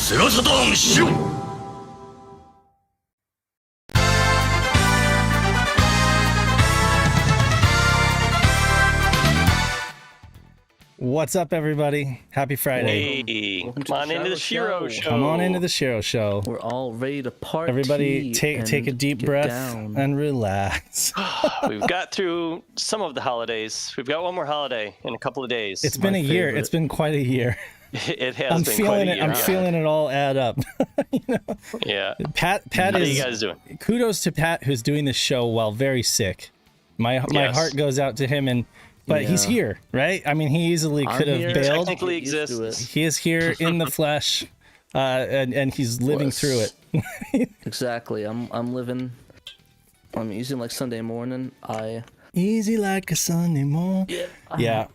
セガサターンシロ What's up, everybody? Happy Friday. Hey, come on into the Shiro show. Come on into the Shiro show. We're all ready to party. Everybody take a deep breath and relax. We've got through some of the holidays. We've got one more holiday in a couple of days. It's been a year. It's been quite a year. It has I'm been feeling quite a it. year. I'm feeling it all add up. You know? Yeah. Pat How is. are you guys doing? Kudos to Pat, who's doing this show while very sick. My heart goes out to him, but he's here, right? I mean, he easily could have bailed. Technically exists. He is here in the flesh, and he's living through it. Exactly. I'm living. I'm using like Sunday morning. Easy like a Sunday morning. Yeah.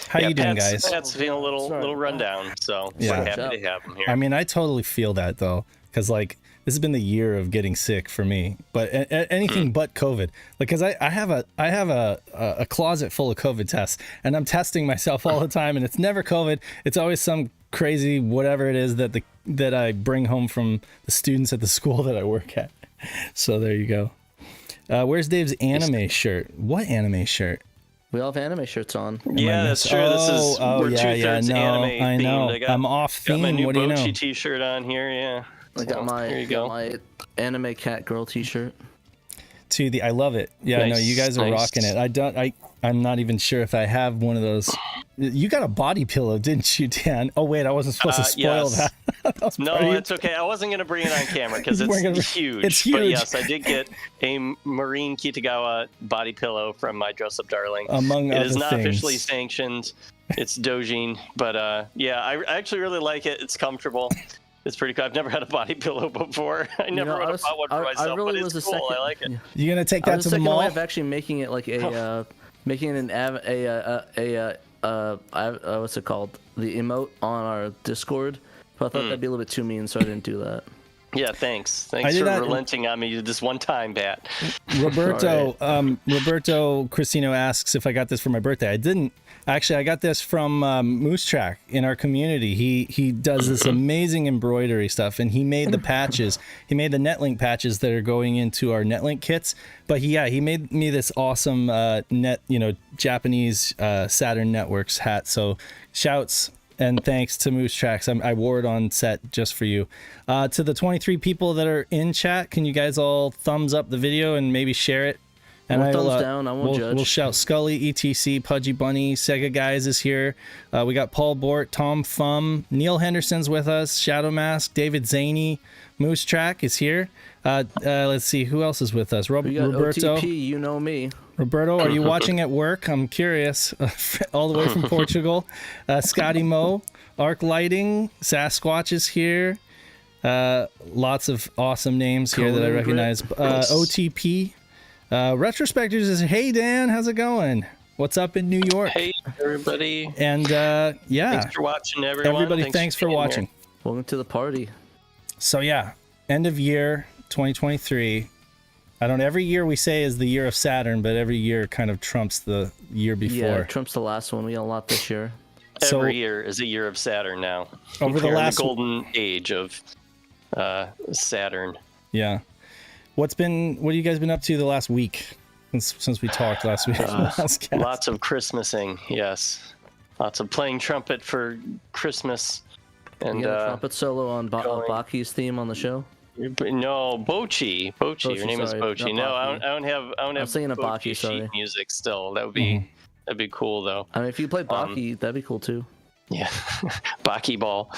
How you doing, guys? Pat's feeling a little rundown, so we're happy to have him here. I mean, I totally feel that though, because like this has been the year of getting sick for me, but anything but COVID. Like, because I have a closet full of COVID tests, and I'm testing myself all the time, and it's never COVID. It's always some crazy whatever it is that I bring home from the students at the school that I work at. So there you go. Where's Dave's anime shirt? What anime shirt? We all have anime shirts on. Yeah, that's true. We're two-thirds anime I know. themed. I'm off theme. Got my new what do you know? Bochi t-shirt on here. Yeah. I got go. my anime cat girl t-shirt. I love it. Yeah, Nice, no, you guys are rocking it. I'm not even sure if I have one of those. You got a body pillow, didn't you, Dan? Oh wait, I wasn't supposed to spoil yes. that. No, it's okay. I wasn't gonna bring it on camera because it's huge. It's huge. But yes, I did get a Marine Kitagawa body pillow from my dress-up darling. Among other It is not things. officially sanctioned. It's dojin, but yeah, I actually really like it. It's comfortable. It's pretty cool. I've never had a body pillow before. I never would have bought one for myself, but it's cool. I like it. You gonna take that to the mall? I was actually making it like making an what's it called? The emote on our Discord. But I thought that'd be a little bit too mean, so I didn't do that. Yeah, thanks for relenting on me this one time, Pat. Roberto Cristino asks if I got this for my birthday. I didn't. Actually, I got this from Moose Track in our community. He does this amazing embroidery stuff, and he made the patches. He made the Netlink patches that are going into our Netlink kits. But he made me this awesome Japanese Saturn Networks hat. So shouts and thanks to Moose Tracks. I wore it on set just for you. To the 23 people that are in chat, can you guys all thumbs up the video and maybe share it? And thumbs down. I won't judge. We'll shout Scully, ETC, Pudgy Bunny, Sega Guys is here. We got Paul Bort, Tom Fum, Neil Henderson's with us, Shadow Mask, David Zaney, Moose Track is here. Let's see who else is with us. We got Roberto. OTP, you know me. Roberto, are you watching at work? I'm curious. All the way from Portugal. Scotty Mo, Arc Lighting, Sasquatch is here. Lots of awesome names here that I recognize. OTP. Retrospectors is, hey Dan, how's it going? What's up in New York? Hey everybody. And thanks for watching, everyone. Everybody, thanks for watching. Here. Welcome to the party. So yeah, end of year 2023. Every year we say is the year of Saturn, but every year kind of trumps the year before. Yeah, it trumps the last one. We got a lot this year. Every year is a year of Saturn now. Over the last golden age of Saturn. Yeah. What have you guys been up to the last week since we talked last week? Lots of Christmasing, yes. Lots of playing trumpet for Christmas. And you got a trumpet solo on Baki's theme on the show? No, Bochi. Your name is Bochi. No, I don't have. I'm singing a Baki. Sorry. Music still. That'd be cool though. I mean, if you play Baki, that'd be cool too. Yeah, Baki ball.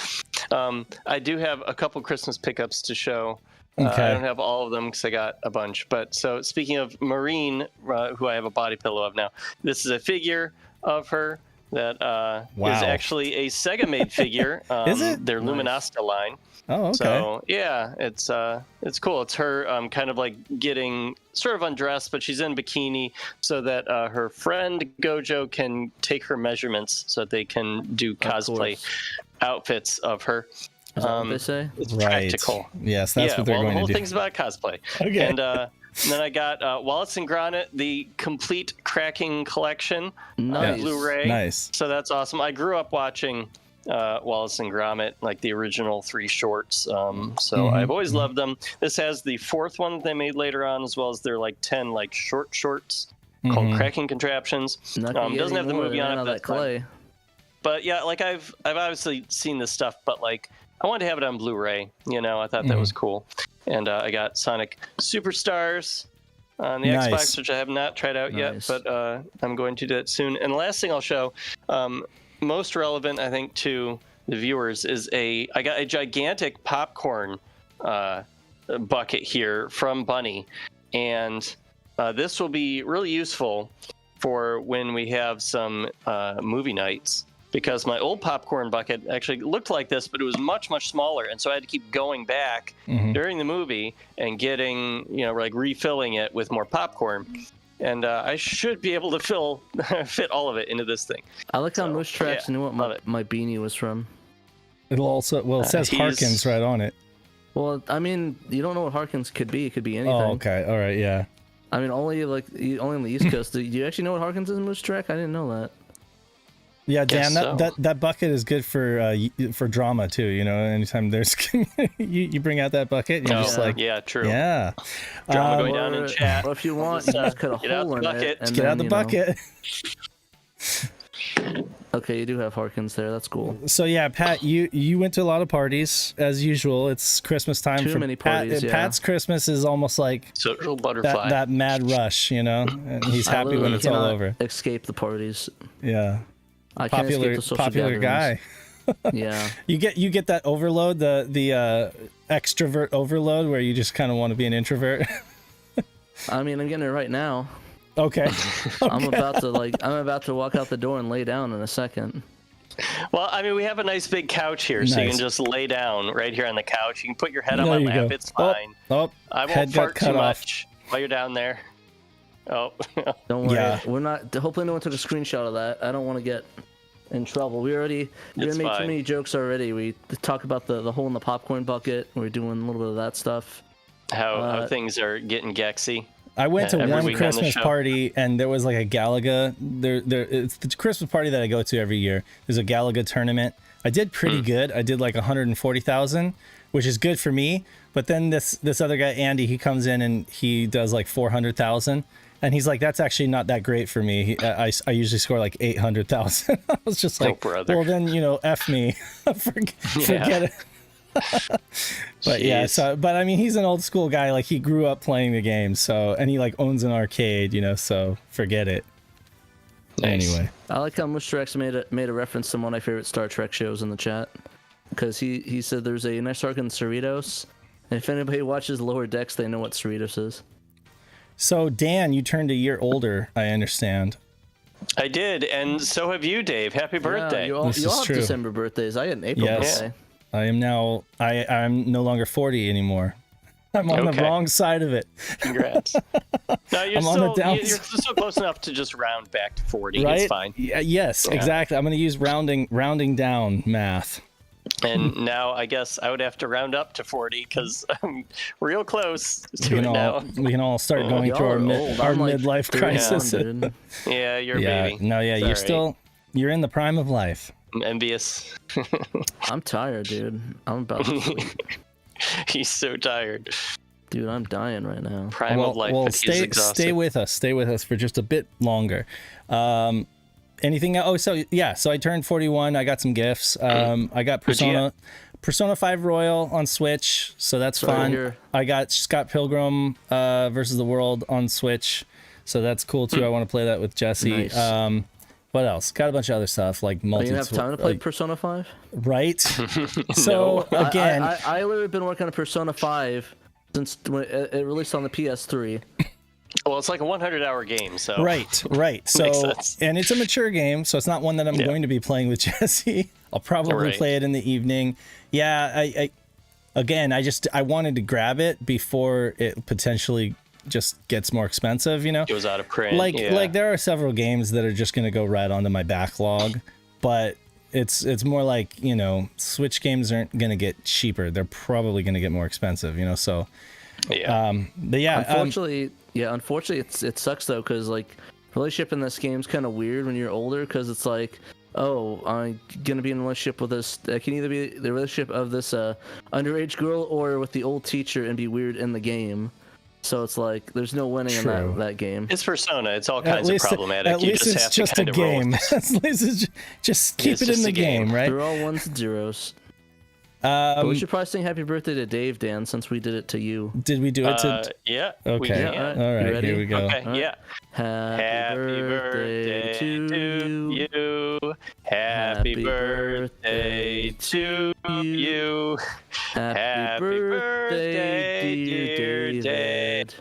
I do have a couple Christmas pickups to show. Okay. I don't have all of them because I got a bunch. But so speaking of Marine, who I have a body pillow of now, this is a figure of her that is actually a Sega-made figure. Is it? Their Luminosita line. Oh, okay. So yeah, it's cool. It's her kind of like getting sort of undressed, but she's in bikini so that her friend Gojo can take her measurements so that they can do cosplay outfits of her. Is that what they say? It's right. practical. Yes, that's what they're going to do. The whole thing's about cosplay. Okay. And then I got Wallace and Gromit, the complete Cracking collection, Nice. Blu-ray. Nice. So that's awesome. I grew up watching Wallace and Gromit, like the original 3 shorts. So I've always loved them. This has the 4th one that they made later on, as well as their like 10 like shorts called Cracking Contraptions. Doesn't have the movie on it, that clay. But yeah, like I've obviously seen this stuff, but like I wanted to have it on Blu-ray. You know, I thought that was cool, and I got Sonic Superstars on the Xbox, which I have not tried out yet, but I'm going to do that soon. And the last thing I'll show, most relevant I think to the viewers, is I got a gigantic popcorn bucket here from Bunny, and this will be really useful for when we have some movie nights, because my old popcorn bucket actually looked like this, but it was much, much smaller. And so I had to keep going back during the movie and getting, like refilling it with more popcorn. And I should be able to fit all of it into this thing. I like how Moose Tracks knew what my beanie was from. It'll also, it says Harkins right on it. Well, I mean, you don't know what Harkins could be. It could be anything. Oh, okay. All right, yeah. I mean, only on the East Coast. Do you actually know what Harkins is in Moose Track? I didn't know that. Yeah, Dan, that bucket is good for drama too. Anytime there's you bring out that bucket, you're just like, yeah, true. Yeah, drama going down in chat. Or if you want, you just cut a hole in it. And get out the bucket. Okay, you do have Harkins there. That's cool. So yeah, Pat, you went to a lot of parties as usual. It's Christmas time. Too many parties. Pat's Christmas is almost like social butterfly. That mad rush, and he's happy when it's all over. Escape the parties. Yeah. I can't escape the social popular gatherings. Guy. Yeah. You get that overload, the extrovert overload, where you just kind of want to be an introvert. I mean, I'm getting it right now. Okay. I'm about to walk out the door and lay down in a second. Well, I mean, we have a nice big couch here, so you can just lay down right here on the couch. You can put your head on my lap. Go. It's fine. I won't fart too much while you're down there. Oh. Don't worry. Yeah. We're not. Hopefully, no one took a screenshot of that. I don't want to get in trouble. We made too many jokes already. We talk about the hole in the popcorn bucket. We're doing a little bit of that stuff. How things are getting Gexy. I went to one Christmas party, and there was like a Galaga. It's the Christmas party that I go to every year. There's a Galaga tournament. I did pretty good. I did like 140,000, which is good for me. But then this other guy, Andy, he comes in and he does like 400,000. And he's like, that's actually not that great for me. I usually score like 800,000. I was just like, well, then, F me. Forget it. But yeah, but I mean, he's an old school guy. Like, he grew up playing the game. And he like owns an arcade, so forget it. Nice. Anyway. I like how Mr. X made a reference to one of my favorite Star Trek shows in the chat. Because he said there's a nice arc in Cerritos. And if anybody watches Lower Decks, they know what Cerritos is. So, Dan, you turned a year older, I understand. I did, and so have you, Dave. Happy birthday. You all have true. December birthdays. I had an April birthday. I am now, I'm no longer 40 anymore. I'm on the wrong side of it. Congrats. No, you're still close enough to just round back to 40. Right? It's fine. Yes, exactly. I'm going to use rounding down math. And now I guess I would have to round up to 40 because I'm real close to it now. We can all start going through our midlife crisis. Yeah, you're a baby. No, yeah, you're in the prime of life. I'm envious. I'm tired, dude. I'm about to sleep. He's so tired. Dude, I'm dying right now. Prime of life, but he's exhausted. Stay with us for just a bit longer. Anything else? So I turned 41. I got some gifts. I got Persona 5 Royal on Switch, so that's fun. I got Scott Pilgrim versus the World on Switch, so that's cool too. I want to play that with Jesse. Nice. What else? Got a bunch of other stuff like multi. You have time to play Persona 5? Right. So again, I literally been working on Persona 5 since when it released on the PS3. Well, it's like a 100-hour game, so right. So, and it's a mature game, so it's not one that I'm going to be playing with Jesse. I'll probably play it in the evening. Yeah, I wanted to grab it before it potentially just gets more expensive. It goes out of print. Like there are several games that are just going to go right onto my backlog, but it's more like Switch games aren't going to get cheaper. They're probably going to get more expensive. So. Yeah. But yeah. Unfortunately, it sucks though, because like relationship in this game's kind of weird when you're older, because it's like oh, I'm gonna be in a relationship with this. I can either be the relationship of this underage girl or with the old teacher and be weird in the game. So it's like there's no winning in that game. It's Persona. It's all kinds of problematic. At least it's just a game. At least it's just keep it in the game, right? They're all ones and zeros. But we should probably sing happy birthday to Dave, Dan, since we did it to you. Did we do it to? Yeah. Okay. All right. Here we go. Okay. Right. Yeah. Happy birthday to you. Happy birthday to you. Happy birthday, dear Dad.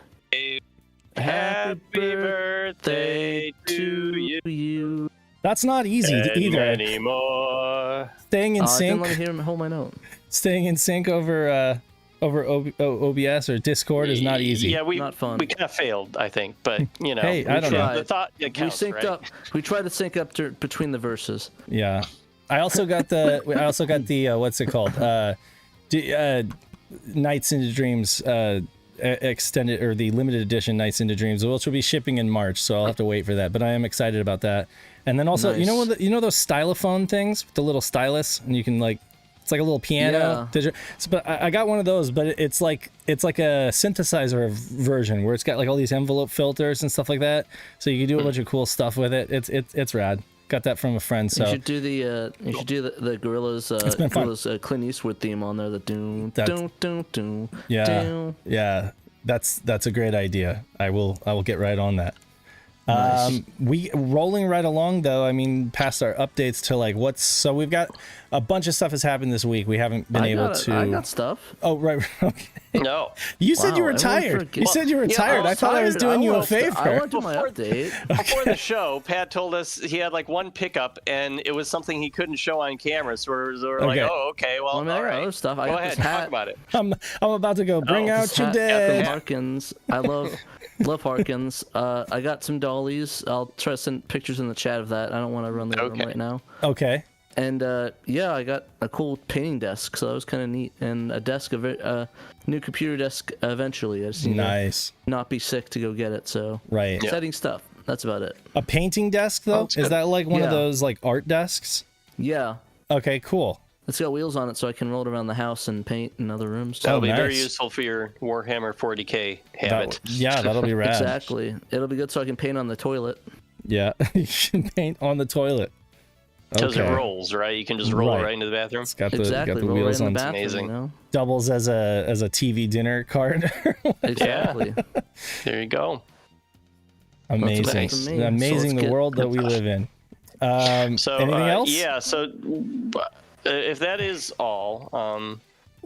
Happy birthday to you. That's not easy either. Anymore. Staying in sync. I didn't let me hear him hold my note. Staying in sync over OBS or Discord is not easy. Yeah, not fun. We kind of failed, I think, but you know. Hey, I don't know. The thought counts, we synced right? up. We tried to sync up between the verses. Yeah, I also got the what's it called? Nights into Dreams extended, or the limited edition Nights into Dreams, which will be shipping in March, so I'll have to wait for that. But I am excited about that. And then also, nice. you know those stylophone things with the little stylus, and you can like, it's like a little piano. Yeah. But I got one of those, but it's like a synthesizer version where it's got like all these envelope filters and stuff like that, so you can do a bunch of cool stuff with it. It's rad. Got that from a friend. So you should do the Gorillas Clint Eastwood theme on there. The doom. Yeah, that's a great idea. I will get right on that. Nice. We rolling right along though. I mean, past our updates to like so we've got a bunch of stuff has happened this week. We haven't been able to. I got stuff. Oh right. Okay. No. You said you were tired. You said you were tired. I thought I was doing you a favor. I want to do my update. Before the show, Pat told us he had like one pickup, and it was something he couldn't show on camera. So we're like, oh, okay, well, I all right. Other stuff. Go ahead, talk about it. I'm about to go bring out your dead. Harkins. I love Harkins. I got some dollies. I'll try to send pictures in the chat of that. I don't want to run the room right now. Okay. And I got a cool painting desk, so that was kind of neat. And a new computer desk eventually. I just need to not be sick to go get it. So exciting stuff. That's about it. A painting desk though? Is that like one of those like art desks? Yeah. Okay, cool. It's got wheels on it, so I can roll it around the house and paint in other rooms. That'll be very useful for your Warhammer 40k habit. That'll be rad. Exactly. It'll be good so I can paint on the toilet. Yeah, you can paint on the toilet. Because it rolls, right? You can just roll it right into the bathroom. It's got the wheels on. It's amazing. You know? Doubles as a TV dinner card. Exactly. There you go. Amazing. Amazing the world that we live in. So anything else? Yeah, so if that is all,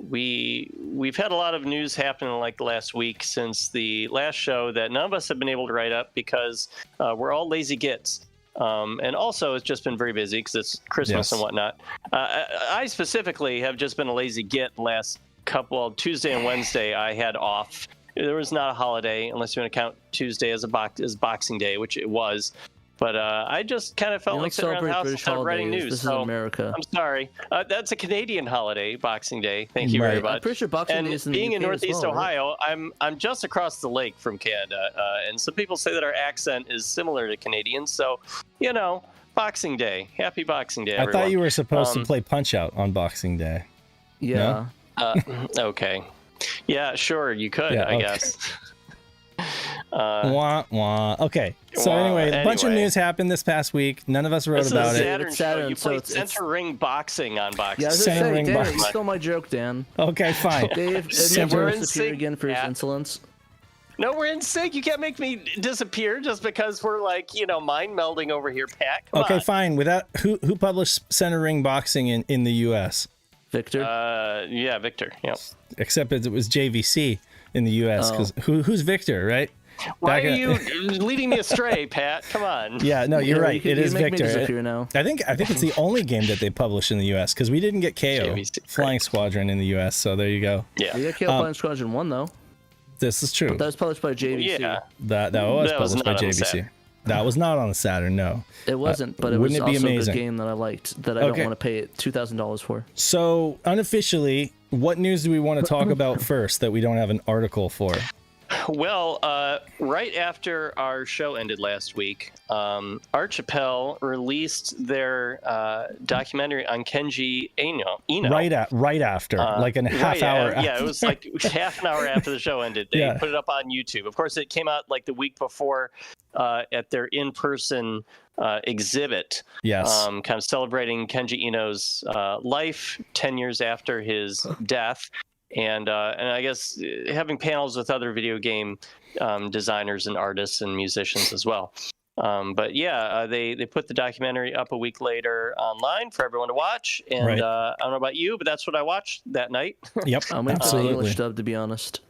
we've had a lot of news happen like last week since the last show that none of us have been able to write up because we're all lazy gits. And also, it's just been very busy because it's Christmas and whatnot. I specifically have just been a lazy git last Tuesday and Wednesday I had off. There was not a holiday unless you want to count Tuesday as Boxing Day, which it was. But I just kind of felt like sitting around the house instead of writing news. This is America. I'm sorry. That's a Canadian holiday, Boxing Day. Thank you very much. I'm pretty sure Boxing Day is in being the in UK Northeast as well, Ohio, right? I'm just across the lake from Canada, and some people say that our accent is similar to Canadians. So, Boxing Day. Happy Boxing Day, everyone. I thought you were supposed to play Punch-Out on Boxing Day. Yeah. No? Okay. Yeah, sure, you could, I guess. Wah, wah. Okay. So anyway, a bunch of news happened this past week. None of us wrote about it. Saturn. You played Center Ring Boxing on Boxing. Yeah, Center Ring Dan, Boxing. you stole my joke, Dan. Okay, fine. Dave we're in disappear again for his insolence. No, we're in sync. You can't make me disappear just because we're like, mind melding over here, Pat. Come on. Fine. Without who published Center Ring Boxing in the U.S.? Victor. Yeah, Victor. Yep. Except it was JVC in the U.S. because who's Victor, right? Why are you leading me astray, Pat? Come on. Yeah, no, you're right. It is Victor. Now. I think it's the only game that they published in the U.S. because we didn't get KO Flying Squadron in the U.S. So there you go. Yeah, we got KO Flying Squadron 1 though. This is true. But that was published by JVC. Yeah, that was published by JVC. That was not on the Saturn. No, it wasn't. But it was also a good game that I liked that I don't want to pay $2,000 for. So unofficially, what news do we want to talk about first that we don't have an article for? Well, right after our show ended last week, Archipel released their documentary on Kenji Eno. Right after, like a half hour. Yeah, it was like half an hour after the show ended. They put it up on YouTube. Of course, it came out like the week before at their in-person exhibit. Yes. Kind of celebrating Kenji Eno's life 10 years after his death. And I guess having panels with other video game designers and artists and musicians as well. But yeah, they put the documentary up a week later online for everyone to watch. And right. I don't know about you, but that's what I watched that night. Yep, I'm waiting for the English dub, to be honest.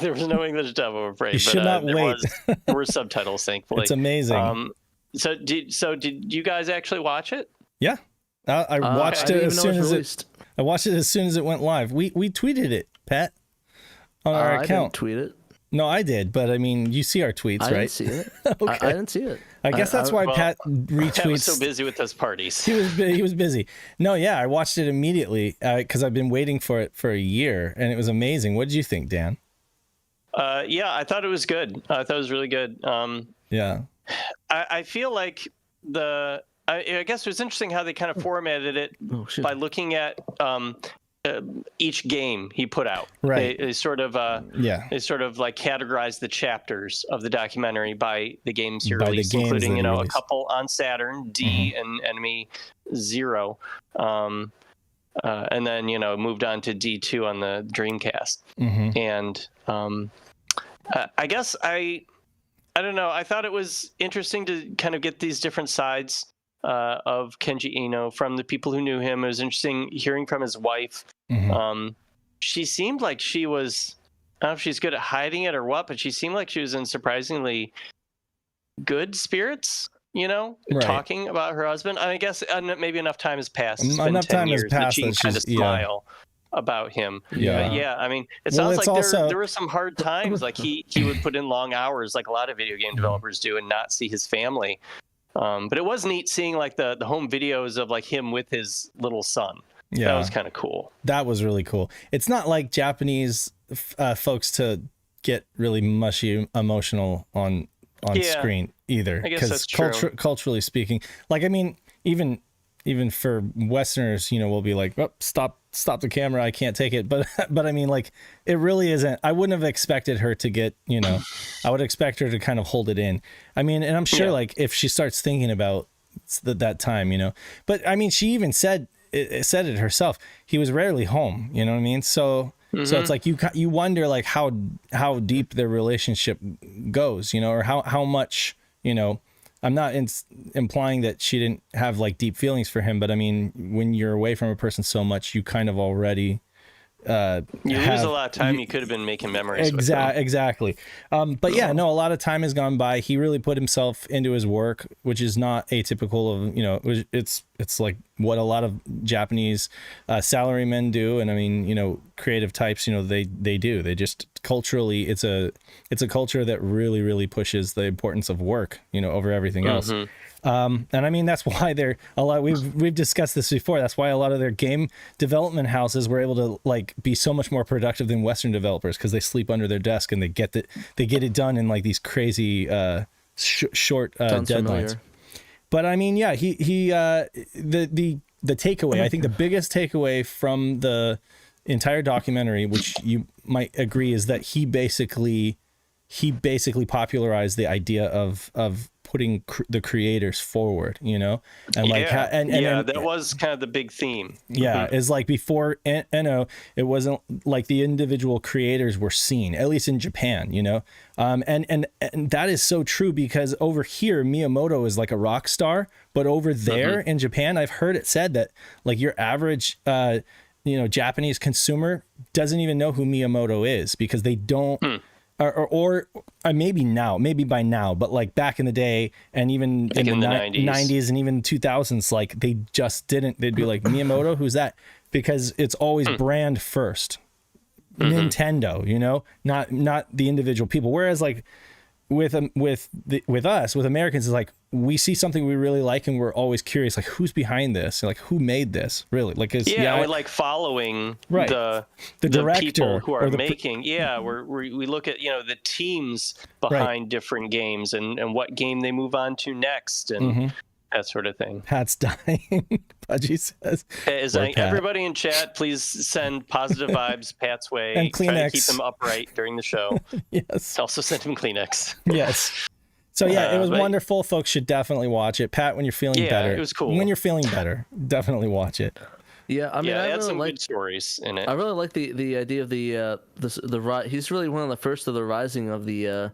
There was no English dub, I'm afraid. You should not wait. There were subtitles, thankfully. It's amazing. So did you guys actually watch it? Yeah, I watched it as soon as it. I watched it as soon as it went live. We tweeted it, Pat, on our account. I didn't tweet it. No, I did, but I mean, you see our tweets, right? I didn't see it. Okay. I didn't see it. I guess that's why Pat retweets. Pat was so busy with those parties. He was busy. No, yeah, I watched it immediately because I've been waiting for it for a year, and it was amazing. What did you think, Dan? Yeah, I thought it was good. I thought it was really good. Yeah. I feel like I guess it was interesting how they kind of formatted it by looking at each game he put out. Right. They sort of they sort of like categorized the chapters of the documentary by the games he released, including a couple on Saturn, D and Enemy Zero, and then moved on to D2 on the Dreamcast. And I guess I don't know. I thought it was interesting to kind of get these different sides of Kenji Eno from the people who knew him. It was interesting hearing from his wife. She seemed like she was, I don't know if she's good at hiding it or what, but she seemed like she was in surprisingly good spirits, talking about her husband. I guess maybe enough time has passed. It's been 10 years that she can kind of smile about him. Yeah. But yeah, I mean, it sounds like there were some hard times. Like he would put in long hours like a lot of video game developers do and not see his family. But it was neat seeing like the home videos of like him with his little son. Yeah, that was kind of cool. That was really cool. It's not like Japanese folks to get really mushy emotional on screen either. I guess that's true. Culturally speaking, like I mean, even for Westerners, we'll be like, oh, stop the camera, I can't take it. But I mean, like, it really isn't. I wouldn't have expected her to get, I would expect her to kind of hold it in. I mean, and I'm sure like if she starts thinking about that time, but I mean, she even said it herself. He was rarely home, you know what I mean? So it's like you wonder like how deep their relationship goes, or how much, I'm not implying that she didn't have like deep feelings for him, but I mean, when you're away from a person so much, you kind of already you lose a lot of time. You could have been making memories. Exactly. But yeah, no, a lot of time has gone by. He really put himself into his work, which is not atypical of, it's like what a lot of Japanese salarymen do. And I mean, creative types, they do. They just culturally, it's a culture that really, really pushes the importance of work, over everything else. And I mean, that's why we've discussed this before. That's why a lot of their game development houses were able to like be so much more productive than Western developers, because they sleep under their desk and they get it done in like these crazy short deadlines. Familiar. But I mean, yeah, the takeaway, I think the biggest takeaway from the entire documentary, which you might agree, is that he basically popularized the idea of putting the creators forward, and like, that was kind of the big theme. Yeah. Is like before Eno, it wasn't like the individual creators were seen, at least in Japan, and that is so true, because over here, Miyamoto is like a rock star, but over there in Japan, I've heard it said that like your average, Japanese consumer doesn't even know who Miyamoto is, because they don't, or maybe by now, but like back in the day, and even like in the 90s and even 2000s, like they just didn't. They'd be like, Miyamoto, who's that? Because it's always brand first, Nintendo, not the individual people. Whereas like with us, with Americans, is like we see something we really like and we're always curious, like who's behind this, like who made this, really, like we're like following the director people who are making. We look at the teams behind different games and what game they move on to next and that sort of thing. Pat's dying. Pudgy says. Everybody in chat, please send positive vibes Pat's way. And Kleenex. Try to keep him upright during the show. Yes. Also send him Kleenex. Yes. So yeah, it was wonderful. Folks should definitely watch it. Pat, when you're feeling better. It was cool. When you're feeling better, definitely watch it. Yeah, I mean, I had really some like, good stories in it. I really like the idea of the he's really one of the first of the rising of the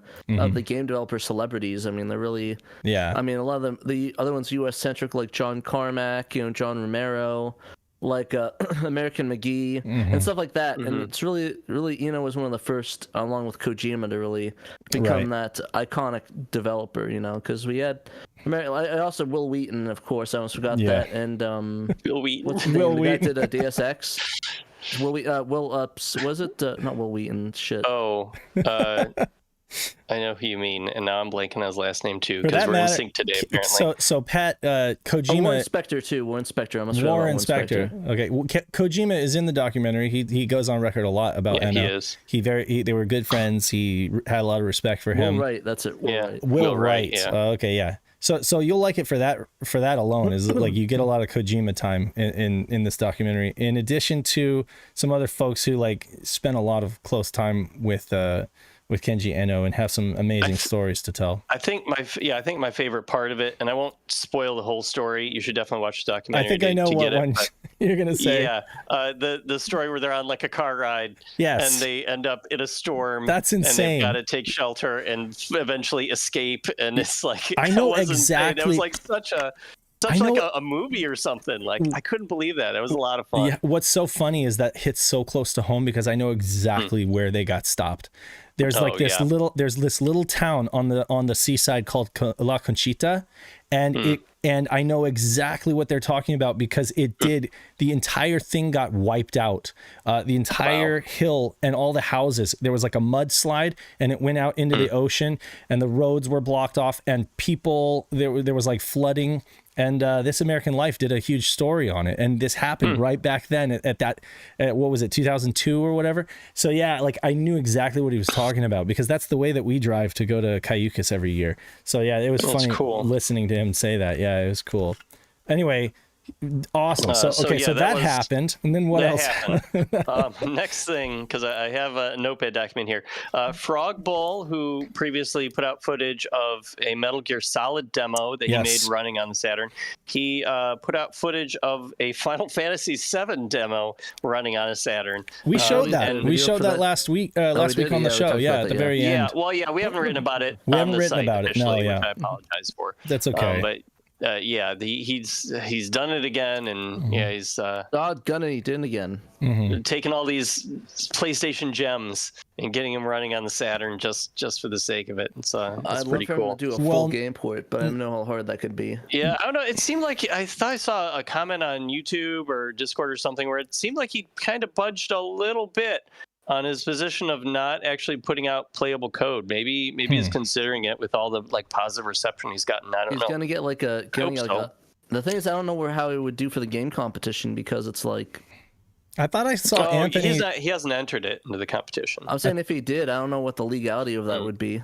game developer celebrities. I mean, they're really I mean, a lot of them, the other ones U.S. centric, like John Carmack, John Romero, like American McGee and stuff like that. And it's really was one of the first, along with Kojima, to really become that iconic developer. Because we had. I also Will Wheaton, of course. I almost forgot that. And Will Wheaton. What's his name? The guy did a Deus Ex. Was it not Will Wheaton? Shit. Oh, I know who you mean, and now I'm blanking on his last name too because we're in sync today apparently. So Pat, Kojima. Warren Spector too. Warren Spector. I almost forgot Warren Spector. Okay, well, Kojima is in the documentary. He goes on record a lot about Enno. He is. They were good friends. He had a lot of respect for him. Will Wright. That's it. Will Wright. Yeah. Okay, yeah. So you'll like it for that alone. Is like you get a lot of Kojima time in this documentary, in addition to some other folks who like spent a lot of close time with Kenji Enno and have some amazing stories to tell. I think my favorite part of it, and I won't spoil the whole story. You should definitely watch the documentary. I think I know what one you're gonna say. Yeah, the story where they're on like a car ride. Yes. And they end up in a storm. That's insane. And they've got to take shelter and eventually escape. And it's like I know exactly. It was like such like a movie or something. Like I couldn't believe that. It was a lot of fun. Yeah. What's so funny is that hits so close to home because I know exactly where they got stopped. There's this little town on the seaside called La Conchita, and and I know exactly what they're talking about because the entire thing got wiped out. The entire hill and all the houses, there was like a mudslide and it went out into the ocean and the roads were blocked off and people, there was like flooding. And This American Life did a huge story on it, and this happened right back then at what was it, 2002 or whatever. So yeah, like I knew exactly what he was talking about because that's the way that we drive to go to Cayucas every year. So yeah, it was funny listening to him say that. Yeah, it was cool. Anyway, awesome. So that happened, and then what else? Next thing, because I have a notepad document here. Frog Bull, who previously put out footage of a Metal Gear Solid demo that he made running on the Saturn, he put out footage of a Final Fantasy VII demo running on a Saturn. We showed that. We showed that last week. Last week on the show. Yeah, at the very end. Yeah. Well, yeah, we haven't written about it. We haven't written about it. No, yeah. Which I apologize for. That's okay. But he's done it again, and he's he did it again. Taking all these PlayStation gems and getting them running on the Saturn just for the sake of it. It's pretty cool. I'd love to do a full game port, but I don't know how hard that could be. Yeah, I don't know. It seemed like I thought I saw a comment on YouTube or Discord or something where it seemed like he kind of budged a little bit on his position of not actually putting out playable code. Maybe he's considering it with all the like positive reception he's gotten. I don't know. He's gonna get the thing is, I don't know how he would do for the game competition because it's like. I thought I saw Anthony. He hasn't entered it into the competition. I'm saying if he did, I don't know what the legality of that would be.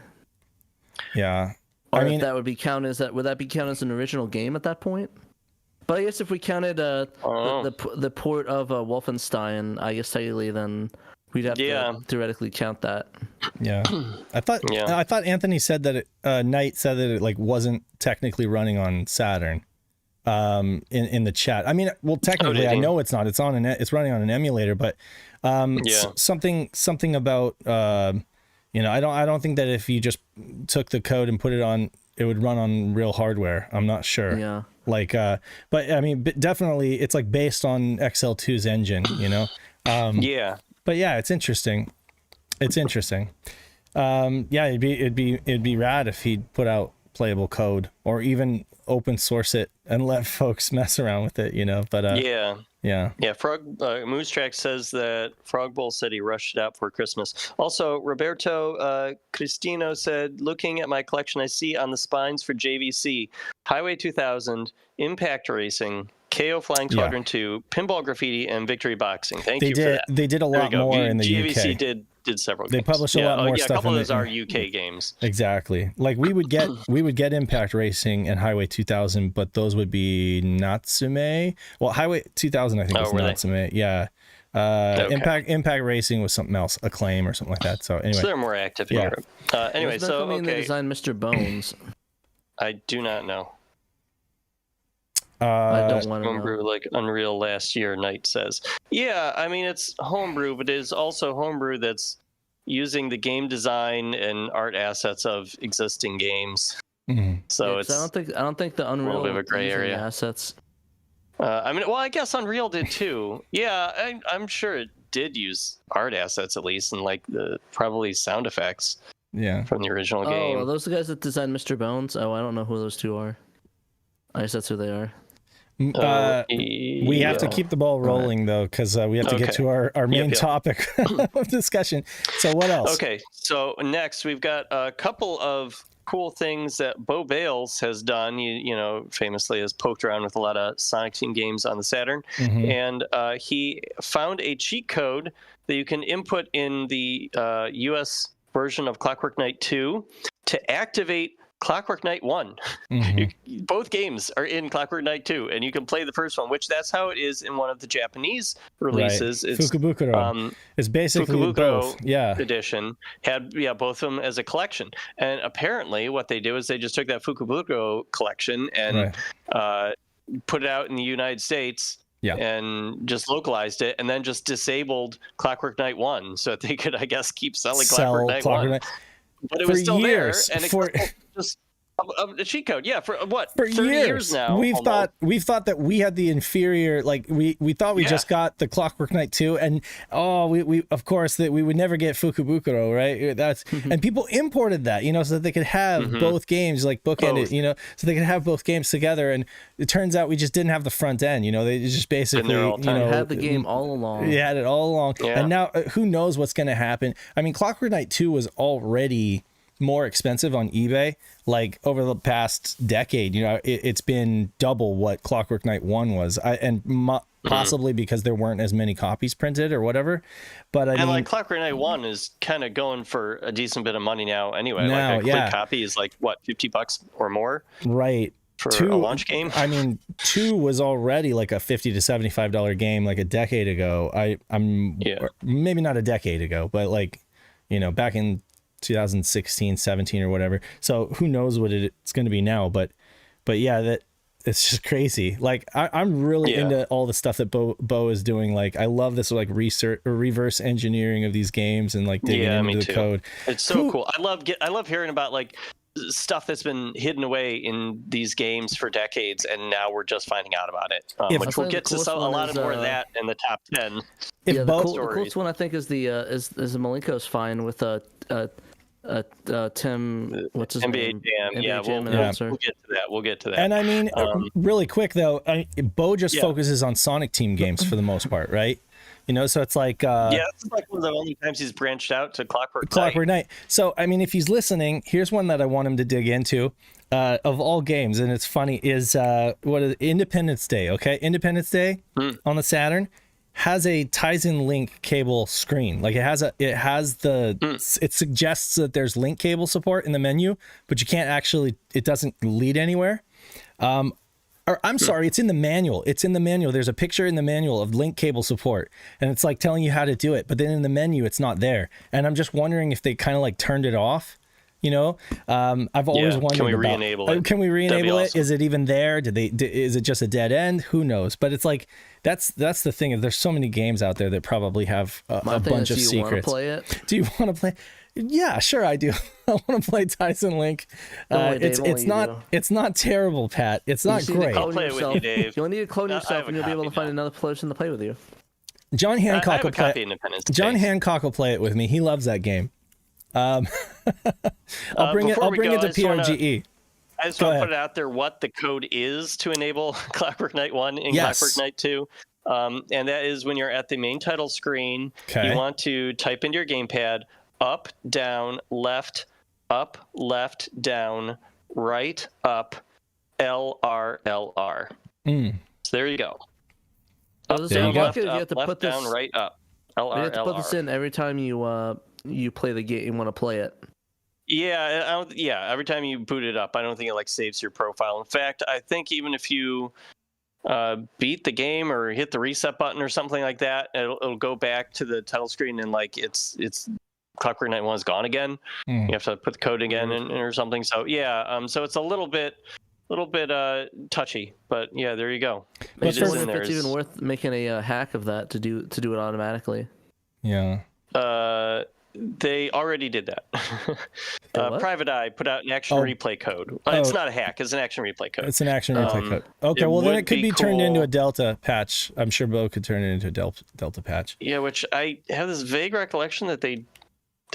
Yeah, or if that would be counted as would that be counted as an original game at that point? But I guess if we counted the port of Wolfenstein, I guess technically then. We'd have to theoretically count that. Yeah, I thought Anthony said that Knight said that it like wasn't technically running on Saturn. In the chat, I mean, well, technically, I know it's not. It's running on an emulator, but something about I don't think that if you just took the code and put it on, it would run on real hardware. I'm not sure. Yeah. Like, but I mean, definitely, it's like based on XL2's engine. Yeah. But yeah, it's interesting. Yeah, it'd be rad if he'd put out playable code, or even open source it and let folks mess around with it, but yeah. Moose Track says that Frog Bowl said he rushed it out for Christmas. Also, Roberto Cristino said, looking at my collection, I see on the spines for JVC, Highway 2000, Impact Racing, KO Flying Squadron 2, Pinball Graffiti, and Victory Boxing. Thank you for that. They did a lot more in the JVC UK. did several games. They published a lot more stuff. A couple of those are UK games. Exactly. Like we would get Impact Racing and Highway 2000, but those would be Natsume. Well, Highway 2000 I think was Natsume. Yeah. Impact Racing was something else, Acclaim or something like that. So anyway, so they're more active in Europe. Anyway, so they designed Mr. Bones. I do not know. I don't want to homebrew like Unreal last year, Knight says. Yeah, I mean it's homebrew, but it is also homebrew that's using the game design and art assets of existing games. Mm-hmm. So it's I don't think the Unreal a little bit of a gray area assets. I guess Unreal did too. Yeah, I'm sure it did use art assets at least, and like the probably sound effects. Yeah, from the original game. Oh, are those the guys that designed Mr. Bones? Oh, I don't know who those two are. I guess that's who they are. We have to keep the ball rolling though, because we have to get to our main topic of discussion. So what else? Okay, so next we've got a couple of cool things that Bo Bales has done. You know, famously has poked around with a lot of Sonic Team games on the Saturn, and he found a cheat code that you can input in the US version of Clockwork Knight 2 to activate Clockwork Knight 1. Both games are in Clockwork Knight 2, and you can play the first one, which that's how it is in one of the Japanese releases. Right. Fukubukuro. It's basically both. Yeah. Edition had both of them as a collection. And apparently what they do is they just took that Fukubukuro collection and put it out in the United States. Yeah. And just localized it, and then just disabled Clockwork Knight 1 so that they could, I guess, keep selling Clockwork Knight 1. But it was still years, there, and it's just a cheat code. Yeah, for what? For 30 years now. We've thought that we had the inferior, like we thought we just got the Clockwork Knight 2, and we of course that we would never get Fukubukuro, right? That's and people imported that, so that they could have both games, like bookended, so they could have both games together. And it turns out we just didn't have the front end, they just basically had the game all along. We had it all along, and now who knows what's going to happen? I mean, Clockwork Knight 2 was already more expensive on eBay, like over the past decade. It's been double what Clockwork Knight 1 was, possibly because there weren't as many copies printed or whatever. But I mean, like Clockwork Knight 1 is kind of going for a decent bit of money now anyway. Like a quick copy is like what, $50 or more, right? For a launch game. I mean, 2 was already like a $50 to $75 game like a decade ago. I'm maybe not a decade ago, but like back in 2016, 17 or whatever. So who knows what it's going to be now, but yeah, that it's just crazy. Like I'm really into all the stuff that Bo is doing. Like I love this like research or reverse engineering of these games and like digging into the code. It's so cool. I love hearing about like stuff that's been hidden away in these games for decades, and now we're just finding out about it. Which we'll get to a lot of more of that in the top 10. The coolest one I think is the Malenko's find with Tim, what's his name? NBA Jam. We'll get to that. And I mean, really quick though, Bo just focuses on Sonic Team games for the most part, right? So it's like this is like one of the only times he's branched out to Clockwork Knight. So I mean, if he's listening, here's one that I want him to dig into. Of all games, and it's funny, is what is Independence Day? Okay, Independence Day on the Saturn has a Tizen Link cable screen. Like it suggests that there's link cable support in the menu, but you can't actually, it doesn't lead anywhere. I'm sorry, it's in the manual. There's a picture in the manual of link cable support, and it's like telling you how to do it, but then in the menu it's not there. And I'm just wondering if they kind of like turned it off. I've always wondered can we re-enable it? Can we re-enable it? Awesome. Is it even there? Is it just a dead end? Who knows? But it's like that's the thing. There's so many games out there that probably have a bunch of secrets. Do you want to play? Yeah, sure, I do. I want to play Tyson Link. It's not terrible, Pat. It's not great. I'll play it with you, Dave. You'll need to clone yourself, and you'll be able to find another person to play with you. John Hancock will play. John Hancock will play it with me. He loves that game. I'll bring it to PRGE. I just want to put it out there what the code is to enable Clockwork Knight 1 and Clockwork Knight 2. And that is when you're at the main title screen, you want to type into your gamepad up, down, left, down, right, up, LR, LR. So there you go. Up, down, left, up, you have to left, put down, right, up. LR, you have to put LR. this in every time you play the game. You want to play it. Yeah, every time you boot it up, I don't think it saves your profile. In fact, I think even if you beat the game or hit the reset button or something like that, it'll go back to the title screen and it's Clockwork Knight 1 is gone again. You have to put the code again in or something. So yeah, so it's a little bit touchy, but yeah, there you go. If it's even worth making a hack of that to do it automatically. Yeah. They already did that. Private Eye put out an action replay code. It's not a hack. It's an action replay code. It's an action replay code. Okay, well then it could be turned into a Delta patch. I'm sure Bo could turn it into a Delta patch. Yeah, which I have this vague recollection that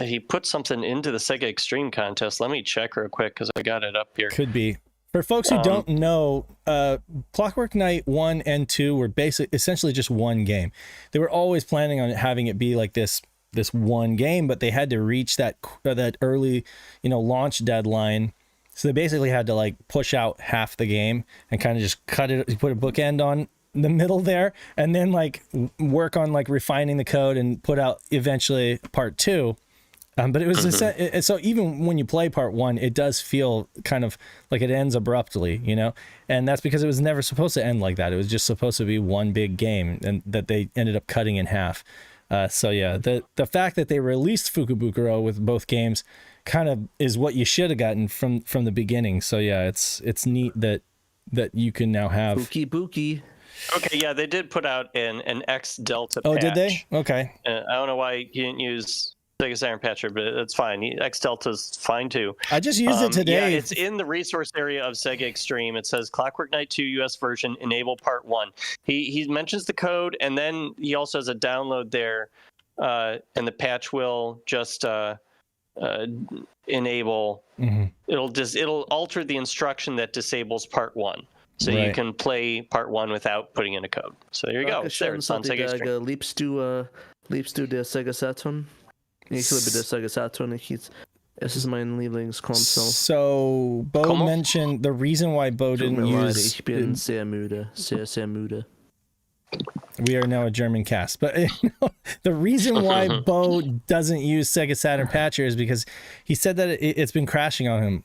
he put something into the Sega Extreme contest. Let me check real quick because I got it up here. Could be. For folks who don't know, Clockwork Knight 1 and 2 were essentially just one game. They were always planning on having it be like this one game, but they had to reach that early, launch deadline. So they basically had to push out half the game and kind of just cut it, put a bookend on the middle there, and then work on refining the code and put out eventually part 2. But it was so even when you play part 1, it does feel kind of like it ends abruptly, and that's because it was never supposed to end like that. It was just supposed to be one big game, and that they ended up cutting in half. So yeah, the fact that they released Fukubukuro with both games kind of is what you should have gotten from the beginning. So yeah, it's neat that you can now have Buki. Okay, yeah, they did put out an X Delta patch. Oh, did they? Okay. I don't know why you didn't use Sega Saturn patcher, but it's fine. X Delta's fine too. I just used it today. Yeah, it's in the resource area of Sega Extreme. It says Clockwork Knight 2 US version enable part 1. He mentions the code, and then he also has a download there, and the patch will just enable. It'll alter the instruction that disables part 1. So you can play part 1 without putting in a code. So there you go. It's there. It's on Sega Extreme. Liebst du der Sega Saturn? Ich liebe der Sega Saturn. Es ist mein Lieblingskonsole. So Bo mentioned the reason why Bo didn't use. Ich bin sehr müde. Sehr, sehr müde. We are now a German cast, but the reason why Bo doesn't use Sega Saturn patcher is because he said that it's been crashing on him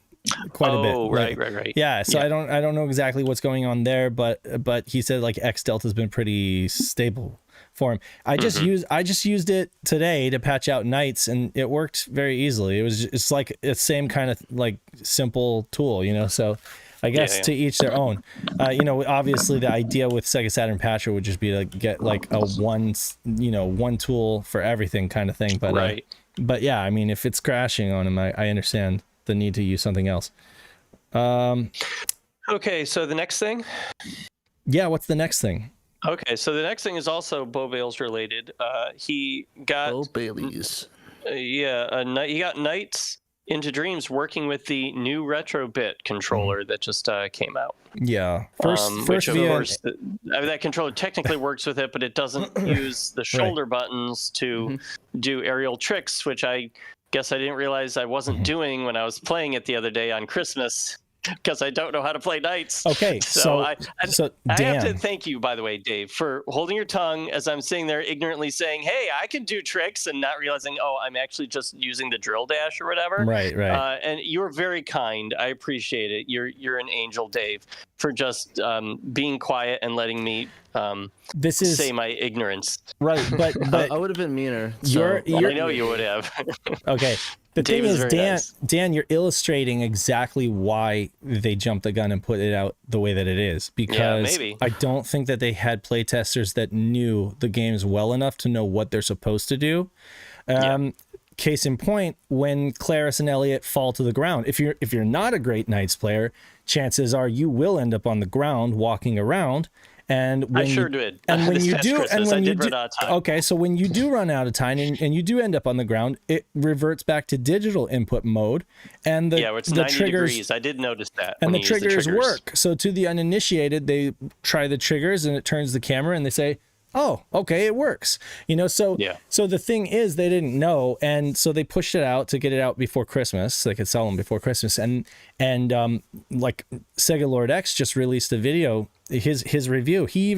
quite a bit. Oh, right. Yeah, so I don't know exactly what's going on there, but he said X Delta's been pretty stable for him. I just used it today to patch out Knights, and it worked very easily. It's like the same kind of simple tool, so I guess to each their own. Obviously the idea with Sega Saturn patcher would just be to get a one tool for everything kind of thing, but but yeah, I mean, if it's crashing on him, I understand the need to use something else. Okay, so the next thing? Yeah, what's the next thing? Okay, so the next thing is also Bo Bales related. He got Bo Bailey's. He got Knights into Dreams working with the new Retrobit controller that just came out. Yeah, which of course that controller technically works with it, but it doesn't use the shoulder buttons to do aerial tricks, which I guess I didn't realize I wasn't doing when I was playing it the other day on Christmas. Because I don't know how to play Knights. Okay, so I have to thank you, by the way, Dave, for holding your tongue as I'm sitting there ignorantly saying, "Hey, I can do tricks," and not realizing, "Oh, I'm actually just using the drill dash or whatever." Right. And you were very kind. I appreciate it. You're an angel, Dave, for just being quiet and letting me say my ignorance. Right, but I would have been meaner. I know you would have. Okay. The thing is, Dan, you're illustrating exactly why they jumped the gun and put it out the way that it is. Because I don't think that they had playtesters that knew the games well enough to know what they're supposed to do. Case in point, when Claris and Elliot fall to the ground, if you're not a great Knights player, chances are you will end up on the ground walking around. And when I sure did. And when you do, Christmas, and when you do, run out of time. okay, so when you do run out of time and you do end up on the ground, it reverts back to digital input mode, and it's the 90 triggers. degrees. I did notice that. And the triggers work. So to the uninitiated, they try the triggers and it turns the camera, and they say, oh, okay, it works. So the thing is, they didn't know, and so they pushed it out to get it out before Christmas, so they could sell them before Christmas. And like Sega Lord X just released a video, his review. He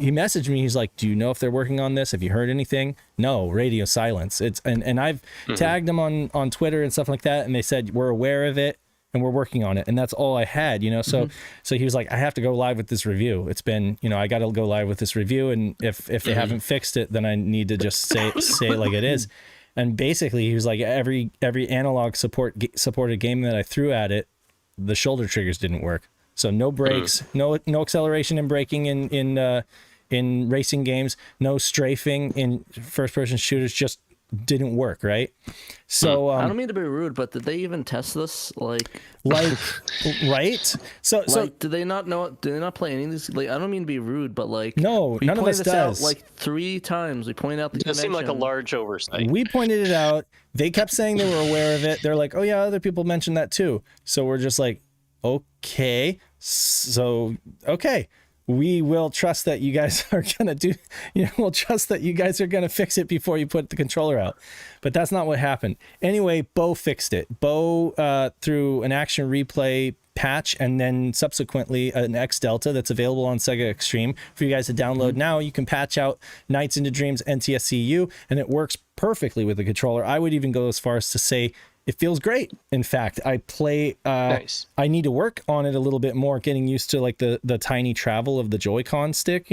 messaged me. He's like, do you know if they're working on this? Have you heard anything? No, radio silence. And I've tagged them on Twitter and stuff like that, and they said we're aware of it and we're working on it, and that's all I had, so he was like, I have to go live with this review. It's been, I got to go live with this review, and if they haven't fixed it, then I need to just say it like it is. And basically he was like, every analog supported game that I threw at it, the shoulder triggers didn't work. So no brakes, no acceleration and braking in racing games, no strafing in first person shooters, just didn't work, right? So I don't mean to be rude, but did they even test this? Like right? So do they not know? Do they not play any of these? Like, I don't mean to be rude, but like, no, none of us does. Out like 3 times. We pointed out the dimension. It seemed like a large oversight. We pointed it out. They kept saying they were aware of it. They're like, oh yeah, other people mentioned that too. So we're just like, okay, we will trust that you guys are gonna do. We'll trust that you guys are gonna fix it before you put the controller out. But that's not what happened. Anyway, Bo fixed it. Bo through an action replay patch, and then subsequently an X Delta that's available on Sega Extreme for you guys to download now. You can patch out Nights into Dreams NTSCU, and it works perfectly with the controller. I would even go as far as to say it feels great. In fact, I play. Nice. I need to work on it a little bit more, getting used to like the tiny travel of the Joy-Con stick,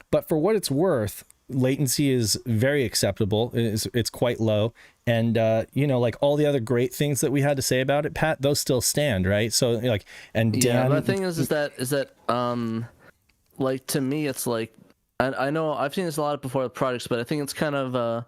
But for what it's worth, latency is very acceptable. It's quite low, and like all the other great things that we had to say about it, Pat, those still stand, right? So like, and Dan, the thing is that like, to me, it's like, I know I've seen this a lot before with products, but I think it's kind of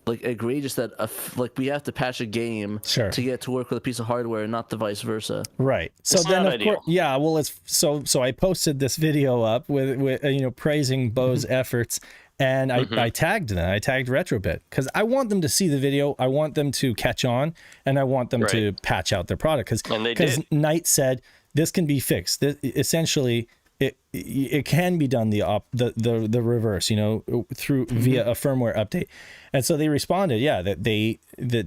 like egregious that like we have to patch a game to get to work with a piece of hardware, and not the vice versa. Right. So it's then of course, yeah. Well, it's so I posted this video up with praising Bo's efforts, and I tagged them. I tagged Retrobit because I want them to see the video. I want them to catch on, and I want them to patch out their product because Knight said this can be fixed. Essentially, it can be done the reverse, through via a firmware update. And so they responded, that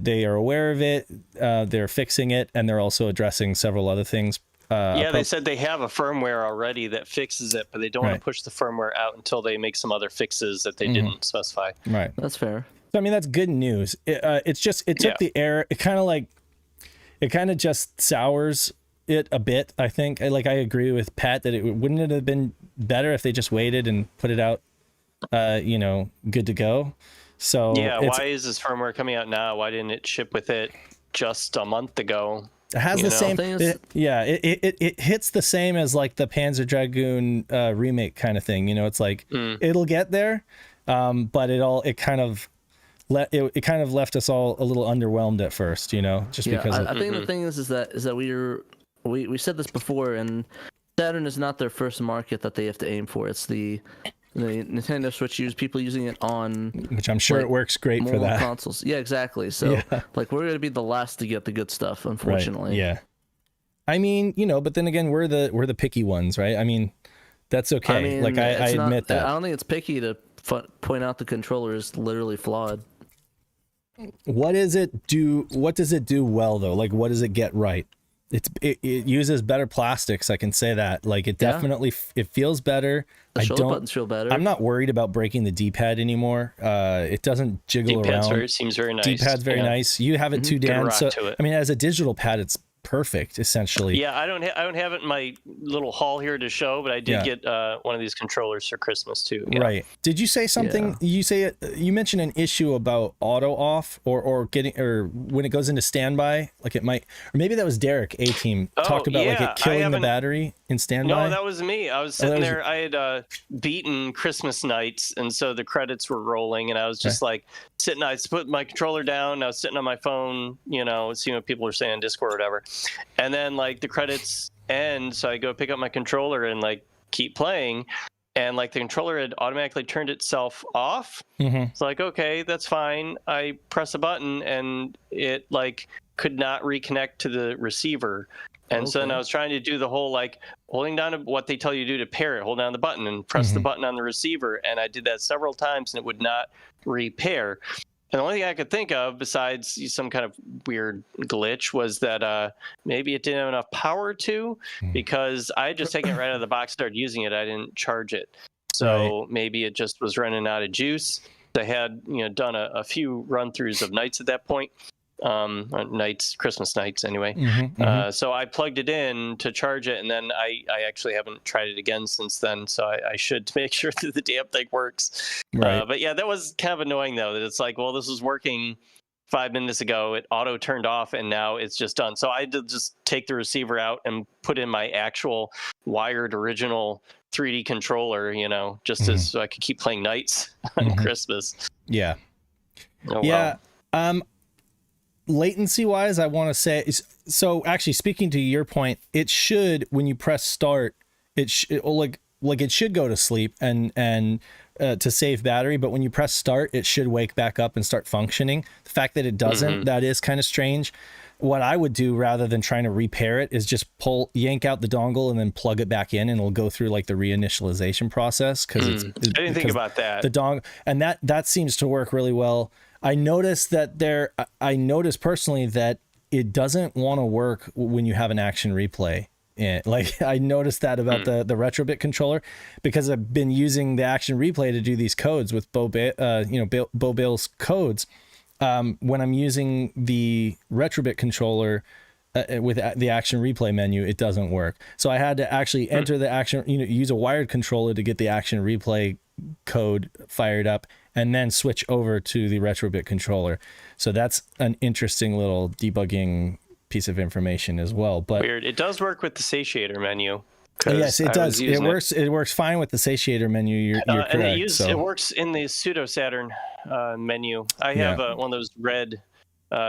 they are aware of it, they're fixing it, and they're also addressing several other things. They said they have a firmware already that fixes it, but they don't want to push the firmware out until they make some other fixes that they didn't specify. Right. That's fair. So, I mean, that's good news. It's just, it took the air. It kind of just sours it a bit, I think. I agree with Pat that wouldn't it have been better if they just waited and put it out, good to go. So why is this firmware coming out now? Why didn't it ship with it just a month ago? It has the same. It hits the same as like the Panzer Dragoon remake kind of thing. It's like it'll get there, but it kind of left us all a little underwhelmed at first. Just because. I think the thing is that we said this before, and Saturn is not their first market that they have to aim for. It's the Nintendo Switch people using it on, which I'm sure it works great for that consoles. Yeah, exactly. So like, we're gonna be the last to get the good stuff, unfortunately. Right. Yeah. I mean, but then again, we're the picky ones, right? I mean, that's okay. I mean, I admit that. I don't think it's picky to point out the controller is literally flawed. What does it do well though? Like, what does it get right? It uses better plastics. I can say that. Like, it definitely it feels better. The shoulder buttons feel better. I'm not worried about breaking the D-pad anymore. It doesn't jiggle around. Seems very nice. D-pad's very nice. You have it too, Dan. So I mean, as a digital pad, it's perfect, essentially. Yeah, I don't have it in my little haul here to show, but I did get one of these controllers for Christmas too. Yeah. Right. Did you say something? Yeah. You mentioned an issue about auto off or when it goes into standby, like it might, or maybe that was Derek A-Team talked about like it killing the battery in standby. No, that was me. I was sitting there. I had beaten Christmas Nights, and so the credits were rolling, and I was just like sitting. I put my controller down. I was sitting on my phone, seeing what people were saying on Discord or whatever. And then like the credits end, so I go pick up my controller and like keep playing, and like the controller had automatically turned itself off. It's like, okay, that's fine. I press a button and it like could not reconnect to the receiver. And so then I was trying to do the whole like holding down to what they tell you to do to pair it, hold down the button and press the button on the receiver. And I did that several times and it would not repair. And the only thing I could think of besides some kind of weird glitch was that maybe it didn't have enough power because I had just taken it right out of the box, started using it. I didn't charge it. So maybe it just was running out of juice. I had done a few run-throughs of nights at that point. Christmas nights anyway. So I plugged it in to charge it, and then I actually haven't tried it again since then. So I should make sure that the damn thing works. But yeah, that was kind of annoying though, that it's like, well, this was working 5 minutes ago. It auto turned off and now it's just done. So I had to just take the receiver out and put in my actual wired original 3D controller, just so I could keep playing nights on Christmas. Yeah. Oh, yeah. Wow. Latency wise, I want to say, so actually speaking to your point, it should, when you press start, it should go to sleep and to save battery, but when you press start, it should wake back up and start functioning. The fact that it doesn't, that is kind of strange. What I would do rather than trying to repair it is just yank out the dongle and then plug it back in, and it'll go through like the reinitialization process. Cause I didn't think about that. The dongle, and that seems to work really well. I noticed personally that it doesn't want to work when you have an action replay. Like I noticed that about the Retrobit controller, because I've been using the action replay to do these codes with Bo Bale's codes. When I'm using the Retrobit controller with the action replay menu, it doesn't work. So I had to actually enter the action, use a wired controller to get the action replay code fired up, and then switch over to the Retrobit controller. So that's an interesting little debugging piece of information as well. But weird. It does work with the satiator menu. Yes, it does. It works. It works fine with the satiator menu. You're correct. And it works in the pseudo Saturn menu. I have one of those red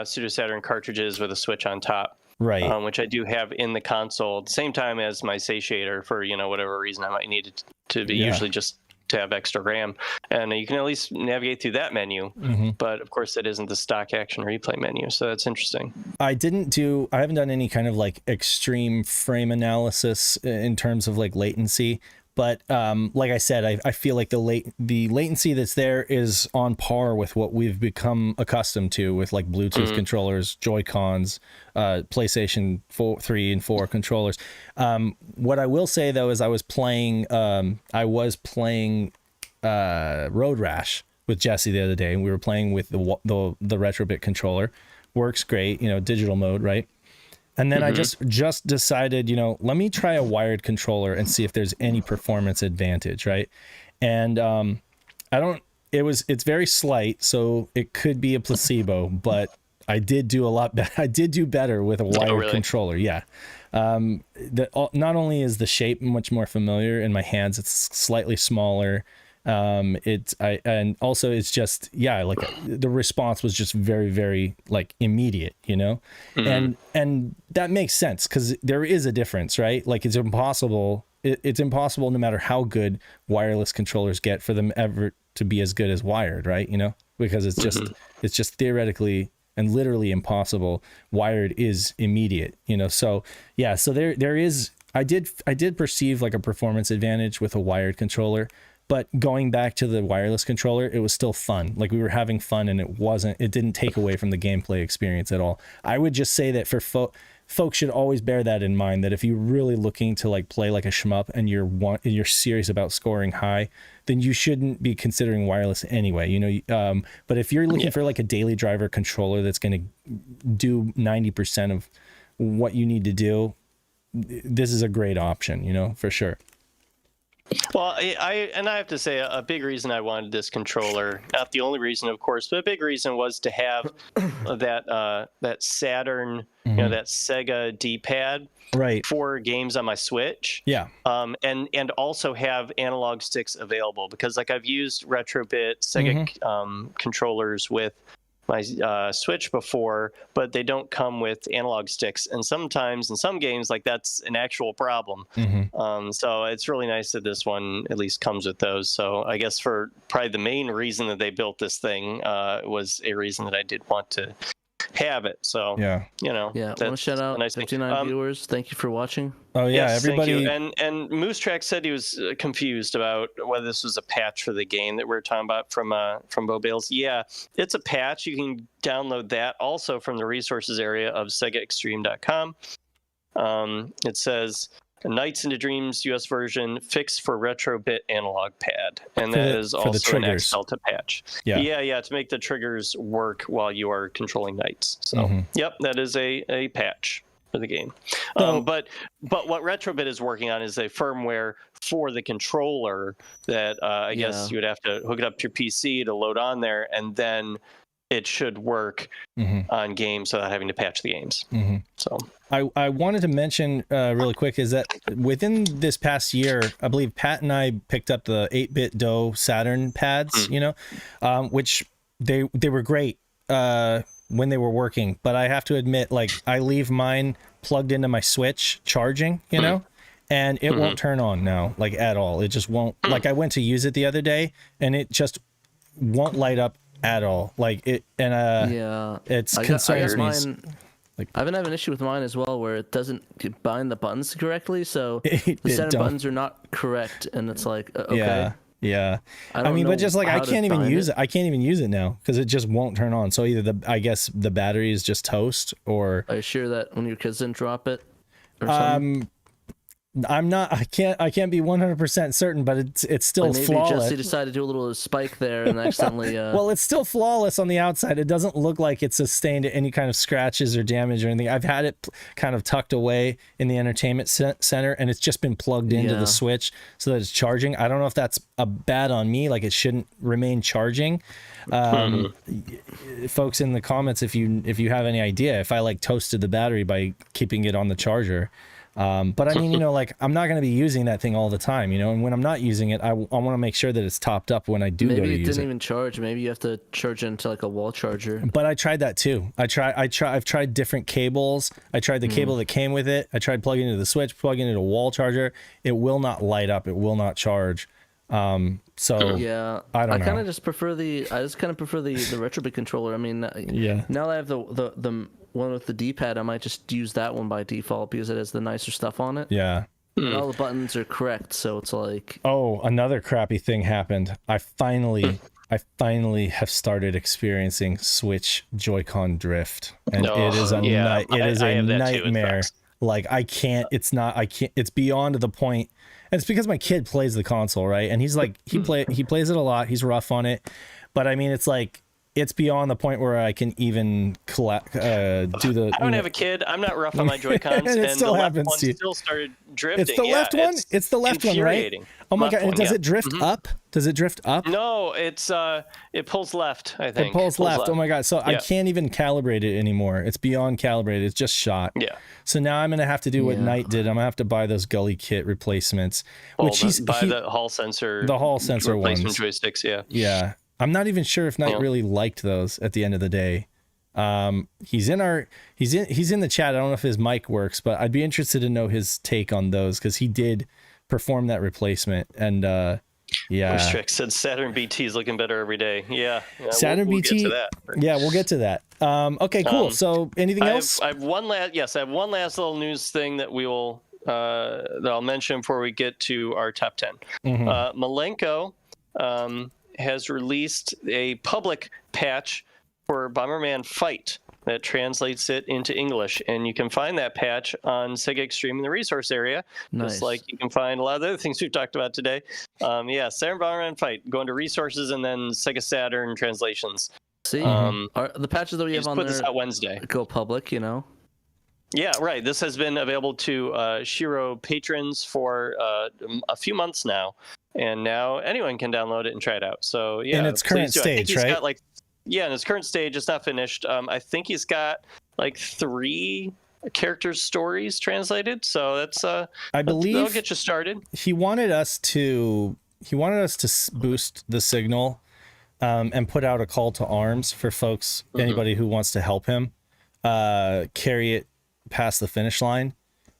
pseudo Saturn cartridges with a switch on top. Right. Which I do have in the console at the same time as my satiator for whatever reason I might need it to be, usually just to have extra RAM, and you can at least navigate through that menu. But of course that isn't the stock action replay menu, so that's interesting. I haven't done any kind of like extreme frame analysis in terms of like latency, but like I said, I feel like the latency that's there is on par with what we've become accustomed to with like Bluetooth controllers, Joy-Cons, PlayStation 4, 3 and 4 controllers. What I will say though is I was playing Road Rash with Jesse the other day, and we were playing with the Retrobit controller. Works great, digital mode, right? And then I just decided, let me try a wired controller and see if there's any performance advantage, right? And it's very slight, so it could be a placebo, but I did do I did do better with a wired controller. Yeah. Not only is the shape much more familiar in my hands, it's slightly smaller. And also it's just, like the response was just very, very like immediate, and that makes sense because there is a difference, right? Like it's impossible no matter how good wireless controllers get for them ever to be as good as wired, right? Because it's just theoretically and literally impossible. Wired is immediate, so there is, I did perceive like a performance advantage with a wired controller. But going back to the wireless controller, it was still fun. Like we were having fun, and it didn't take away from the gameplay experience at all. I would just say that for folks should always bear that in mind, that if you're really looking to like play like a shmup and you're serious about scoring high, then you shouldn't be considering wireless anyway, but if you're looking for like a daily driver controller that's going to do 90% of what you need to do, this is a great option, for sure. Well, I have to say a big reason I wanted this controller, not the only reason, of course, but a big reason was to have that Saturn, that Sega D-pad for games on my Switch. Yeah. And also have analog sticks available, because like I've used Retrobit Sega controllers with Switch before, but they don't come with analog sticks, and sometimes in some games like that's an actual problem. So it's really nice that this one at least comes with those. So I guess for probably the main reason that they built this thing was a reason that I did want to have it. So I want to shout out nice 59 viewers. Thank you for watching. Oh yeah, yes, everybody. And Moose Track said he was confused about whether this was a patch for the game that we were talking about from Bo Bales. Yeah, it's a patch. You can download that also from the resources area of SegaExtreme.com. It says Nights into Dreams US version fix for Retrobit analog pad, and that is also an X Delta patch. Yeah, to make the triggers work while you are controlling Knights. So yep, that is a patch for the game. But what Retrobit is working on is a firmware for the controller that I guess you would have to hook it up to your PC to load on there, and then it should work on games without having to patch the games. So I wanted to mention really quick is that within this past year, I believe Pat and I picked up the 8-bit DOE Saturn pads, which they were great when they were working, but I have to admit, like, I leave mine plugged into my Switch charging, and it won't turn on now, like, at all. It just won't. Like, I went to use it the other day and it just won't light up at all, like it, and it's concerns me. I've been having an issue with mine as well, where it doesn't bind the buttons correctly, so the center buttons are not correct, and it's like okay. I mean, but just like I can't even use it. I can't even use it now because it just won't turn on. So either I guess the battery is just toast, or are you sure that when your kids didn't drop it or something? I'm not. I can't be 100% certain, but it's still maybe flawless. Jesse decided to do a little spike there and accidentally. Well, it's still flawless on the outside. It doesn't look like it's sustained any kind of scratches or damage or anything. I've had it kind of tucked away in the entertainment center, and it's just been plugged into the Switch so that it's charging. I don't know if that's a bad on me. Like, it shouldn't remain charging. Folks in the comments, if you have any idea, if I like toasted the battery by keeping it on the charger. But I mean, like, I'm not going to be using that thing all the time, and when I'm not using it, I want to make sure that it's topped up when I do go to use it. Maybe it didn't even charge. Maybe you have to charge it into like a wall charger. But I tried that too. I've tried different cables. I tried the cable that came with it. I tried plugging into the Switch, plugging into a wall charger. It will not light up. It will not charge. So yeah, I don't know. I kind of just prefer the Retrobit controller. I mean, now that I have the one with the D-pad, I might just use that one by default because it has the nicer stuff on it. Yeah. And all the buttons are correct, so it's like... Oh, another crappy thing happened. I finally have started experiencing Switch Joy-Con drift, and it is a nightmare. Like, it's beyond the point. And it's because my kid plays the console, right? And he's like, he plays it a lot. He's rough on it. But I mean, it's like, it's beyond the point where I can even do the... I don't have a kid. I'm not rough on my Joy-Cons. and it still happens to you. Still started drifting. It's the left one? It's the left one, right? Oh my God. Does it drift up? Does it drift up? No, it pulls left, I think. It pulls left. Oh my God. So I can't even calibrate it anymore. It's beyond calibrated. It's just shot. Yeah. So now I'm going to have to do what Knight did. I'm going to have to buy those Gully kit replacements. The Hall sensor. The Hall sensor replacement ones. joysticks, yeah. Yeah. I'm not even sure if Knight really liked those at the end of the day. He's in the chat. I don't know if his mic works, but I'd be interested to know his take on those because he did perform that replacement. And Strick said Saturn BT is looking better every day. Yeah. Saturn BT. We'll get to that. Yeah, we'll get to that. Okay, cool. So anything else? I have one last little news thing that we will that I'll mention before we get to our top 10. Malenko has released a public patch for Bomberman Fight that translates it into English, and you can find that patch on Sega Extreme in the resource area. Nice. Just like you can find a lot of the other things we've talked about today. Saturn Bomberman Fight, go into resources and then Sega Saturn translations. See, the patches that we have on there this out Wednesday go public, Yeah, right. This has been available to Shiro patrons for a few months now, and now anyone can download it and try it out. So yeah, in its current stage, right? In its current stage, it's not finished. I think he's got like 3 characters' stories translated. So that's I believe that'll get you started. He wanted us to boost the signal and put out a call to arms for folks, anybody who wants to help him carry it past the finish line.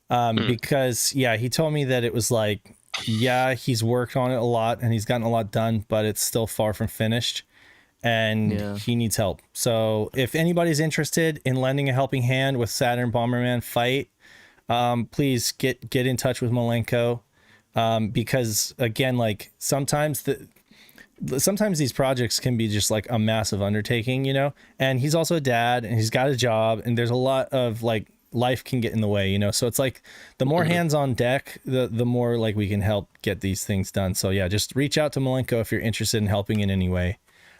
Because he told me that it was like, he's worked on it a lot and he's gotten a lot done, but it's still far from finished, and he needs help. So if anybody's interested in lending a helping hand with Saturn Bomberman Fight, please get in touch with Malenko, because again, like sometimes these projects can be just like a massive undertaking, you know, and he's also a dad and he's got a job, and there's a lot of like life can get in the way, you know, so it's like the more hands on deck, the more like we can help get these things done. So just reach out to Malenko if you're interested in helping in any way.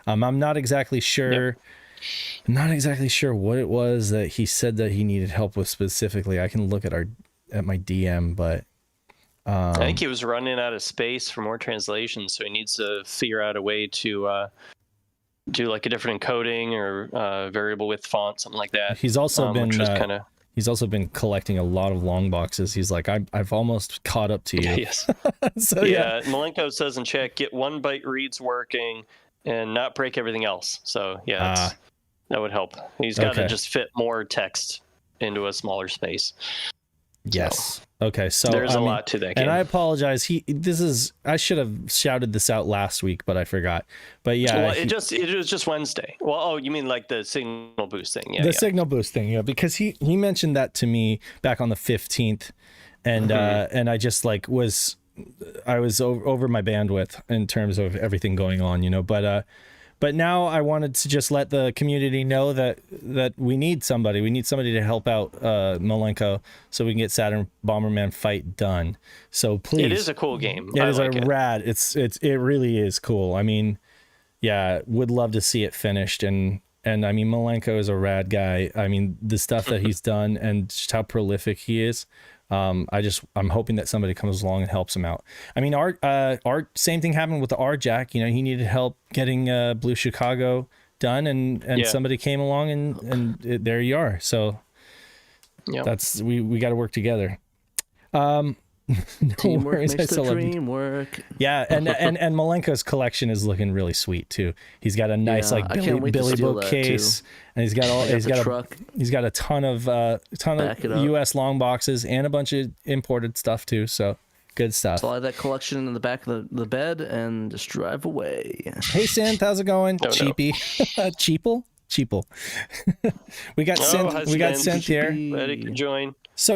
I'm not exactly sure what it was that he said that he needed help with specifically. I can look at my DM, but I think he was running out of space for more translations, so he needs to figure out a way to do like a different encoding or variable width font, something like that. He's also been collecting a lot of long boxes. He's like, I've almost caught up to you. Yes. So Malenko says in chat, get 1 byte reads working and not break everything else. So that would help. He's got to just fit more text into a smaller space. Yes. Okay. So there's a lot to that game. And I apologize. I should have shouted this out last week, but I forgot. But it was just Wednesday. Well, you mean like the signal boost thing? Yeah. Signal boost thing. Yeah. Because he mentioned that to me back on the 15th, and I just like I was over my bandwidth in terms of everything going on, you know, but now I wanted to just let the community know that we need somebody. We need somebody to help out Malenko so we can get Saturn Bomberman Fight done. So please. It is a cool game. It is rad. It really is cool. I mean, would love to see it finished. And I mean, Malenko is a rad guy. I mean, the stuff that he's done and just how prolific he is. I'm hoping that somebody comes along and helps him out. I mean, Art, same thing happened with the R-Jack. You know, he needed help getting Blue Chicago done, and somebody came along and there you are. So that's we got to work together. Teamwork makes the dream work. Yeah, and Malenko's collection is looking really sweet too. He's got a nice Billy bookcase, and he's got a ton of US long boxes and a bunch of imported stuff too. So good stuff. Slide that collection in the back of the bed and just drive away. Hey Synth, how's it going? Cheapy. Cheeple. we got Synth here. Ready to join. So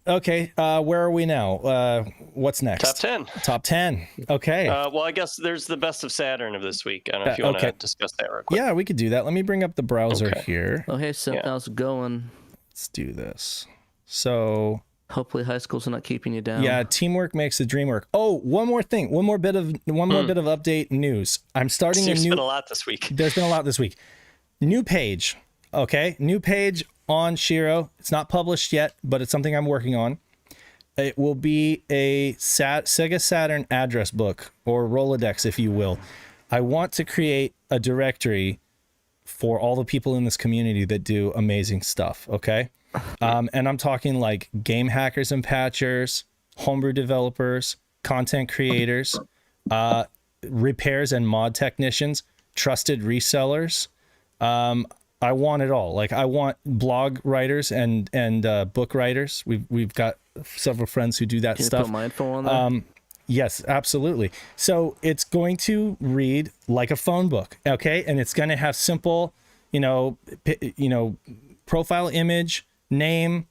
okay. Where are we now? What's next? Top 10. Okay. Well, I guess there's the best of Saturn of this week. I don't know if you want to discuss that real quick. Yeah, we could do that. Let me bring up the browser here. Oh, hey, Synth, how's it going? Let's do this. So hopefully high schools are not keeping you down. Yeah, teamwork makes the dream work. Oh, one more thing. One more bit of update news. I'm starting There's been a lot this week. There's been a lot this week. New page. Okay, new page on Shiro. It's not published yet, but it's something I'm working on. It will be a Sega Saturn address book, or Rolodex, if you will. I want to create a directory for all the people in this community that do amazing stuff, okay? And I'm talking like game hackers and patchers, homebrew developers, content creators, repairs and mod technicians, trusted resellers. I want it all. Like I want blog writers and book writers. We've got several friends who do that Can stuff. You put my info on that? Yes, absolutely. So it's going to read like a phone book, okay? And it's going to have simple, profile image, name,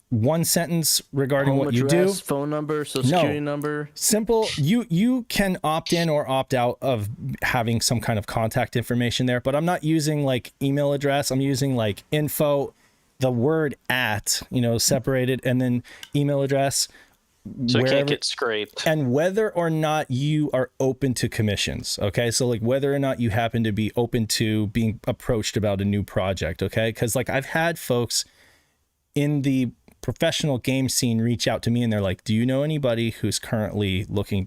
one sentence regarding home what address, you do. Phone number, social security number. Simple. You can opt in or opt out of having some kind of contact information there, but I'm not using like email address. I'm using like info, the word at, separated, and then email address. So it can't get scraped. And whether or not you are open to commissions, okay? So like whether or not you happen to be open to being approached about a new project, okay? Because like I've had folks in the professional game scene reach out to me and they're like, do you know anybody who's currently looking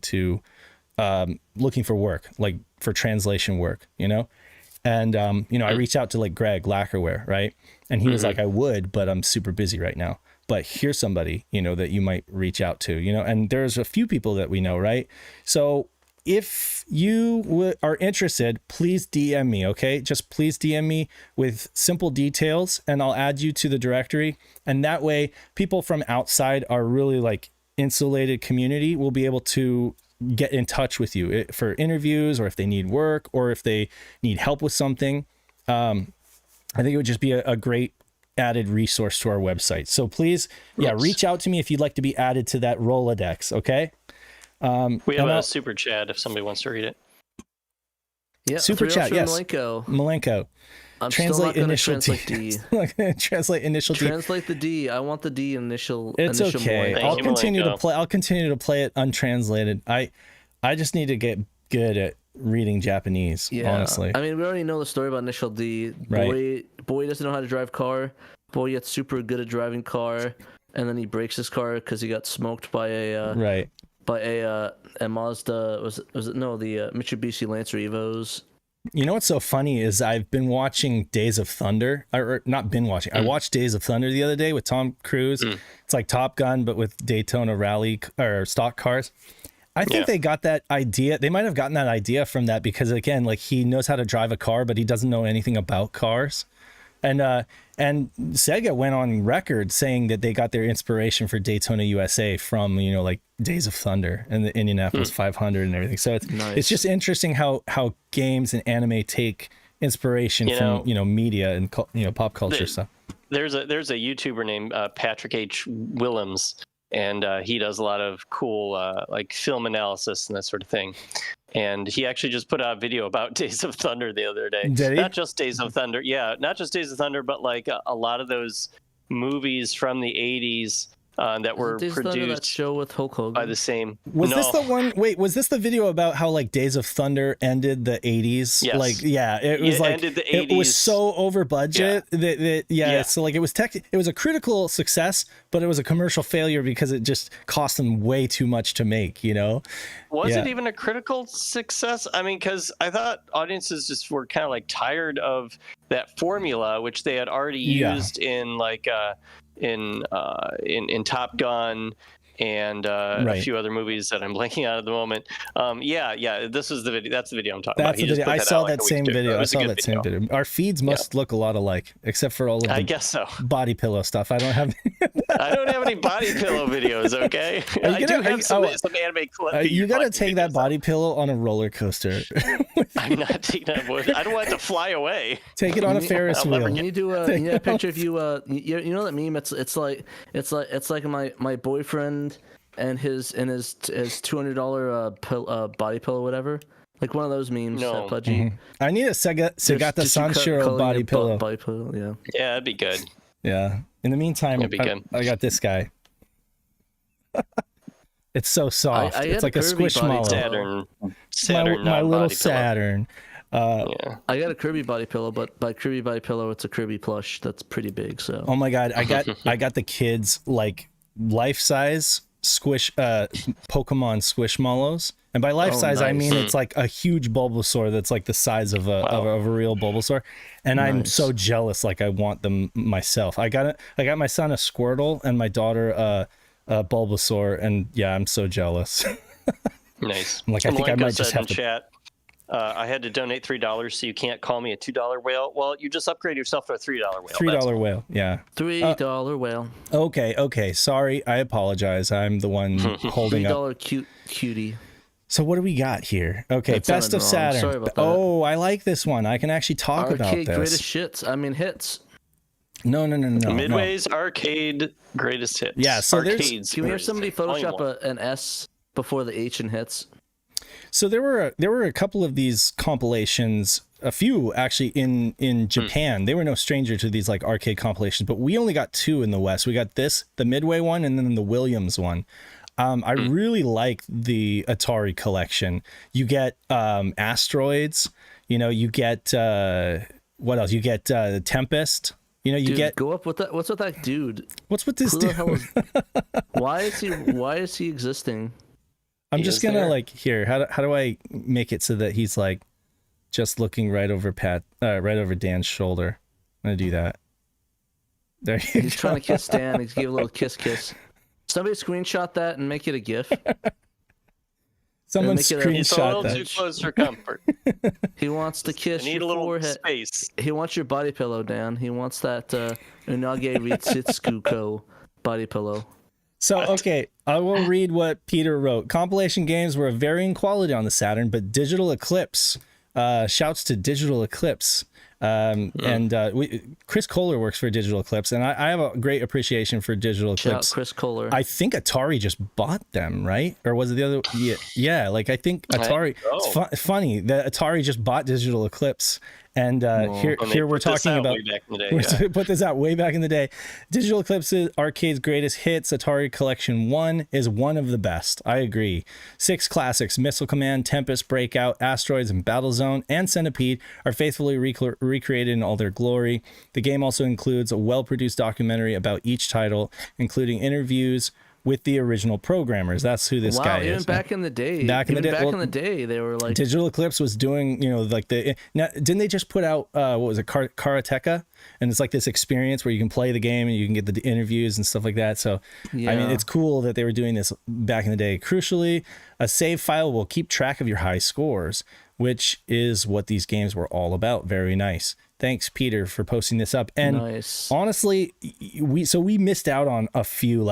for work, like for translation work, And, I reached out to like Greg Lackerware, right? And he was like, I would, but I'm super busy right now. But here's somebody, that you might reach out to, and there's a few people that we know, right? So if you are interested, please DM me, okay? Just please DM me with simple details, and I'll add you to the directory. And that way, people from outside our really like insulated community will be able to get in touch with you for interviews, or if they need work, or if they need help with something. I think it would just be a great added resource to our website. So please, reach out to me if you'd like to be added to that Rolodex, okay? We have a super chat if somebody wants to read it. Yeah, super chat, yes. Malenko. I'm translate initial translate D. Translate initial D. Translate the D. I want the D initial. It's initial okay. I'll continue to play it untranslated. I just need to get good at reading Japanese. Honestly. I mean, we already know the story about initial D. Right. Boy doesn't know how to drive car. Boy gets super good at driving car, and then he breaks his car because he got smoked by a Mazda. Was it no, the Mitsubishi Lancer Evos. You know what's so funny is I've been watching Days of Thunder, or not been watching. I watched Days of Thunder the other day with Tom Cruise. It's like Top Gun, but with Daytona rally or stock cars. I think they got that idea. They might have gotten that idea from that because, again, like he knows how to drive a car, but he doesn't know anything about cars. And Sega went on record saying that they got their inspiration for Daytona USA from, like Days of Thunder and the Indianapolis 500 and everything. So it's just interesting how games and anime take inspiration from, media and, pop culture stuff. There's a YouTuber named Patrick H. Willems, and he does a lot of cool like film analysis and that sort of thing. And he actually just put out a video about Days of Thunder the other day. Did he? Not just Days of Thunder. Yeah, not just Days of Thunder, but like a lot of those movies from the 80s that were produced that show with Hulk Hogan? by the same. This the one? Wait, was this the video about how like Days of Thunder ended the 80s? Yes. Like, it was like ended the 80s. It was so over budget that so like it was a critical success, but it was a commercial failure because it just cost them way too much to make. Was it even a critical success? I mean, because I thought audiences just were kind of like tired of that formula, which they had already used in like in Top Gun and a few other movies that I'm blanking out at the moment. This is the video. That's the video I'm talking about. I saw that same video. Our feeds must look a lot alike, except for all of the I guess so. body pillow stuff. I don't have any body pillow videos, okay? I do have some anime clips. You gotta take that body pillow on a roller coaster. I'm not taking that. I don't want it to fly away. Take it on a Ferris wheel. You do a picture of you. You know that meme? It's like my boyfriend and his $200 body pillow, whatever. Like one of those memes. No. Pudgy. I need a Segata Shiro body pillow. Body pillow, yeah. Yeah, that'd be good. Yeah. In the meantime, I got this guy. It's so soft. It's like a squishmallow. Saturn, my little Saturn. Yeah. I got a Kirby body pillow, but by Kirby body pillow, it's a Kirby plush that's pretty big. So. Oh my god, I got the kids like life size Pokemon Squishmallows, and by life size I mean it's like a huge Bulbasaur that's like the size of a real Bulbasaur, and I'm so jealous. Like I want them myself. I got my son a Squirtle and my daughter a Bulbasaur, and I'm so jealous. Nice. I'm like, I think I might just have to. Chat. I had to donate $3, so you can't call me a $2 whale. Well, you just upgrade yourself to a $3 whale. $3 whale, yeah. $3 whale. Okay. Sorry, I apologize. I'm the one holding up. $3 cutie. So what do we got here? Okay, Best of Saturn. Sorry about that. Oh, I like this one. I can actually talk about this. Greatest shits. I mean hits. No. Midway's arcade greatest hits. Yeah, so Arcades. Can we hear somebody Photoshop an S before the H in hits? So there were a couple of these compilations, a few actually in Japan. They were no stranger to these like arcade compilations, but we only got two in the West. We got the Midway one and then the Williams one. I really like the Atari collection. You get Asteroids, you get what else? You get Tempest. You get go up with that. What's with that dude? What's with this dude? Why is he existing? I'm just gonna like here. How do I make it so that he's like just looking right over Dan's shoulder? I'm gonna do that. There you go. He's trying to kiss Dan. He's giving a little kiss. Somebody screenshot that and make it a GIF. Someone He's a screenshot little too close for comfort. He wants to kiss Need a your little forehead. space. He wants your body pillow, Dan. He wants that Unage Ritsutsuko body pillow. So, okay, I will read what Peter wrote. Compilation games were of varying quality on the Saturn, but Digital Eclipse, shouts to Digital Eclipse. Chris Kohler works for Digital Eclipse, and I have a great appreciation for Digital Eclipse. Shout Chris Kohler. I think Atari just bought them, right? Or was it the other? Yeah, like I think Atari. It's funny that Atari just bought Digital Eclipse. And here we're talking about put this out way back in the day. Digital Eclipse's Arcade's Greatest Hits Atari Collection 1 is one of the best. I agree. 6 classics, Missile Command, Tempest, Breakout, Asteroids, and Battlezone, and Centipede are faithfully recreated in all their glory. The game also includes a well-produced documentary about each title, including interviews with the original programmers. That's who this guy is. Even back in the day, they were like, Digital Eclipse was doing, like didn't they just put out what was it, Karateka? And it's like this experience where you can play the game and you can get the interviews and stuff like that. So yeah. I mean, it's cool that they were doing this back in the day. Crucially, a save file will keep track of your high scores, which is what these games were all about. Very nice. Thanks, Peter, for posting this up. And honestly, we missed out on a few,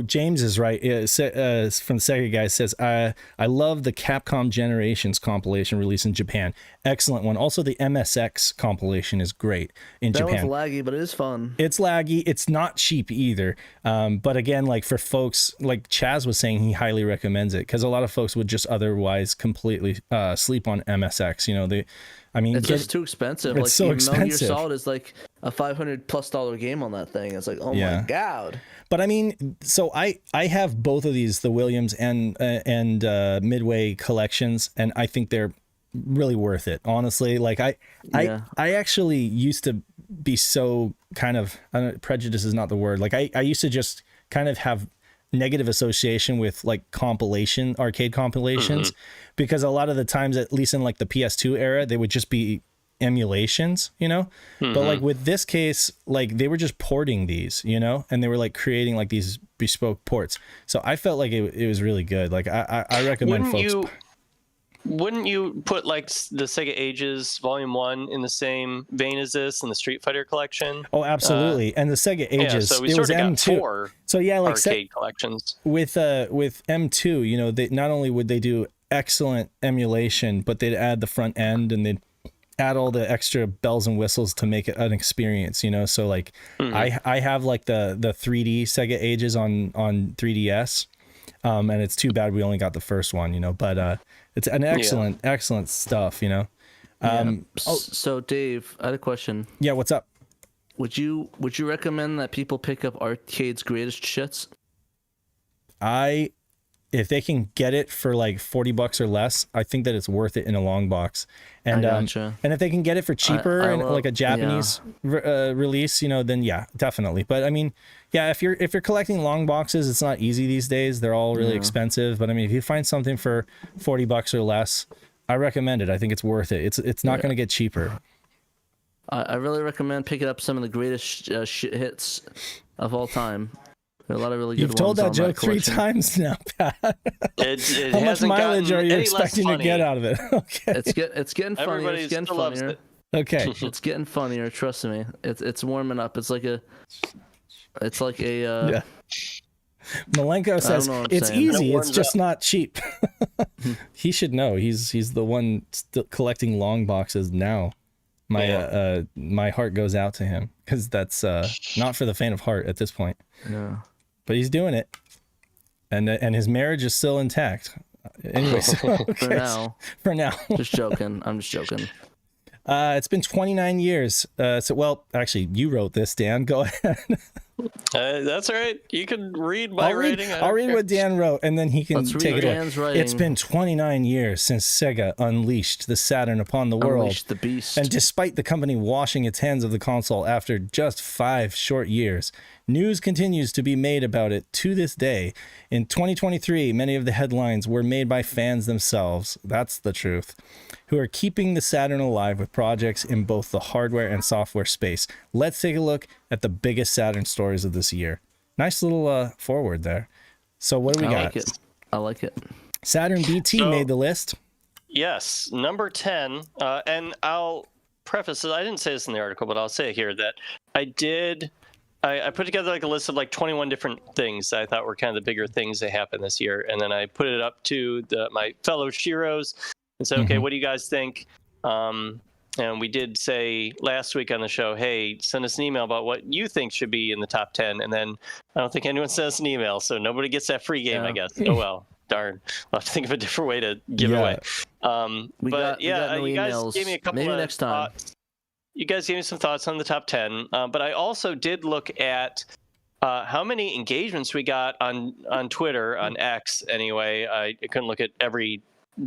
James is right. From the Sega guy says, I love the Capcom Generations compilation released in Japan. Excellent one. Also, the MSX compilation is great in Japan. That one's laggy, but it is fun. It's laggy. It's not cheap either. But again, like for folks, like Chaz was saying, he highly recommends it because a lot of folks would just otherwise completely sleep on MSX. It's just too expensive. It's so expensive. Metal Gear Solid is like a $500+ game on that thing. It's like, oh my god. But I mean, so I have both of these, the Williams and Midway collections, and I think they're really worth it. Honestly, like I actually used to be so kind of, prejudice is not the word. Like I used to just kind of have negative association with like arcade compilations, because a lot of the times, at least in like the PS2 era, they would just be emulations, but like with this case, like they were just porting these, and they were like creating like these bespoke ports. So I felt like it was really good. Like I recommend Wouldn't you put like the Sega Ages Volume 1 in the same vein as this in the Street Fighter collection? Oh, absolutely. And the Sega Ages, so we it sort was of got M2. 4 so yeah, like arcade collections. With M2, they not only would they do excellent emulation, but they'd add the front end and they'd add all the extra bells and whistles to make it an experience, so like I have like the 3D Sega Ages on 3DS, and it's too bad we only got the first one, but it's an excellent stuff, So Dave, I had a question. Yeah, what's up? Would you recommend that people pick up Arcade's Greatest Shits? If they can get it for like $40 or less, I think that it's worth it in a long box. And and if they can get it for cheaper and like a Japanese release, then yeah, definitely. But I mean, yeah, if you're collecting long boxes, it's not easy these days. They're all really expensive. But I mean, if you find something for $40 or less, I recommend it. I think it's worth it. It's not going to get cheaper. I really recommend picking up some of the greatest hits of all time. There are a lot of really good ones. You've told that joke 3 times now, Pat. It How much mileage are you expecting to get out of it? Okay. It's getting funnier. It's getting funnier. Okay. It's getting funnier. Trust me. It's warming up. It's like a. Yeah. Malenko says it's easy. It's just not cheap. He should know. He's the one still collecting long boxes now. My heart goes out to him because that's not for the faint of heart at this point. Yeah. But he's doing it, and his marriage is still intact. Anyways, okay. For now. Just joking. I'm just joking. It's been 29 years. Actually, you wrote this, Dan. Go ahead. That's all right. You can read my writing. I'll read what Dan wrote, and then he can take it Dan's away. Writing. It's been 29 years since Sega unleashed the Saturn upon the world. Unleashed the beast. And despite the company washing its hands of the console after just 5 short years, news continues to be made about it to this day. In 2023, many of the headlines were made by fans themselves. That's the truth. Who are keeping the Saturn alive with projects in both the hardware and software space. Let's take a look at the biggest Saturn stories of this year. Nice little forward there. So what do we got? I like it. Saturn BT made the list. Yes, number 10. And I'll preface it. I didn't say this in the article, but I'll say it here that I put together like a list of like 21 different things that I thought were kind of the bigger things that happened this year. And then I put it up to my fellow Shiros and said, okay, what do you guys think? And we did say last week on the show, hey, send us an email about what you think should be in the top 10. And then I don't think anyone sent us an email, so nobody gets that free game, I guess. Oh, well, darn. I'll have to think of a different way to give it away. You guys gave me a couple Maybe of next time. You guys gave me some thoughts on the top 10, but I also did look at how many engagements we got on Twitter, on X anyway. I couldn't look at every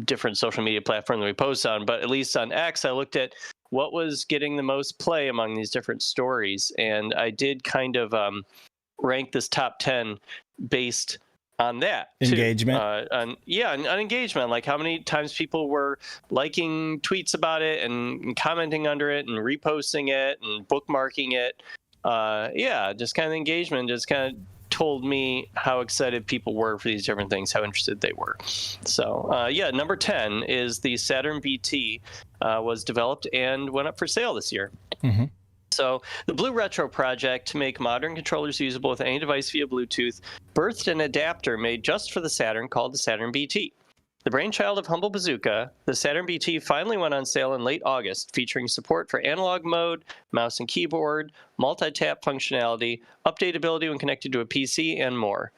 different social media platform that we post on, but at least on X, I looked at what was getting the most play among these different stories, and I did kind of rank this top 10 based on that engagement. On engagement, like how many times people were liking tweets about it and commenting under it and reposting it and bookmarking it. Just kind of engagement, just kind of told me how excited people were for these different things, how interested they were. So number 10 is the Saturn BT, was developed and went up for sale this year. So the Blue Retro project to make modern controllers usable with any device via Bluetooth birthed an adapter made just for the Saturn called the Saturn BT. The brainchild of Humble Bazooka, the Saturn BT finally went on sale in late August, featuring support for analog mode, mouse and keyboard, multi-tap functionality, updatability when connected to a PC, and more.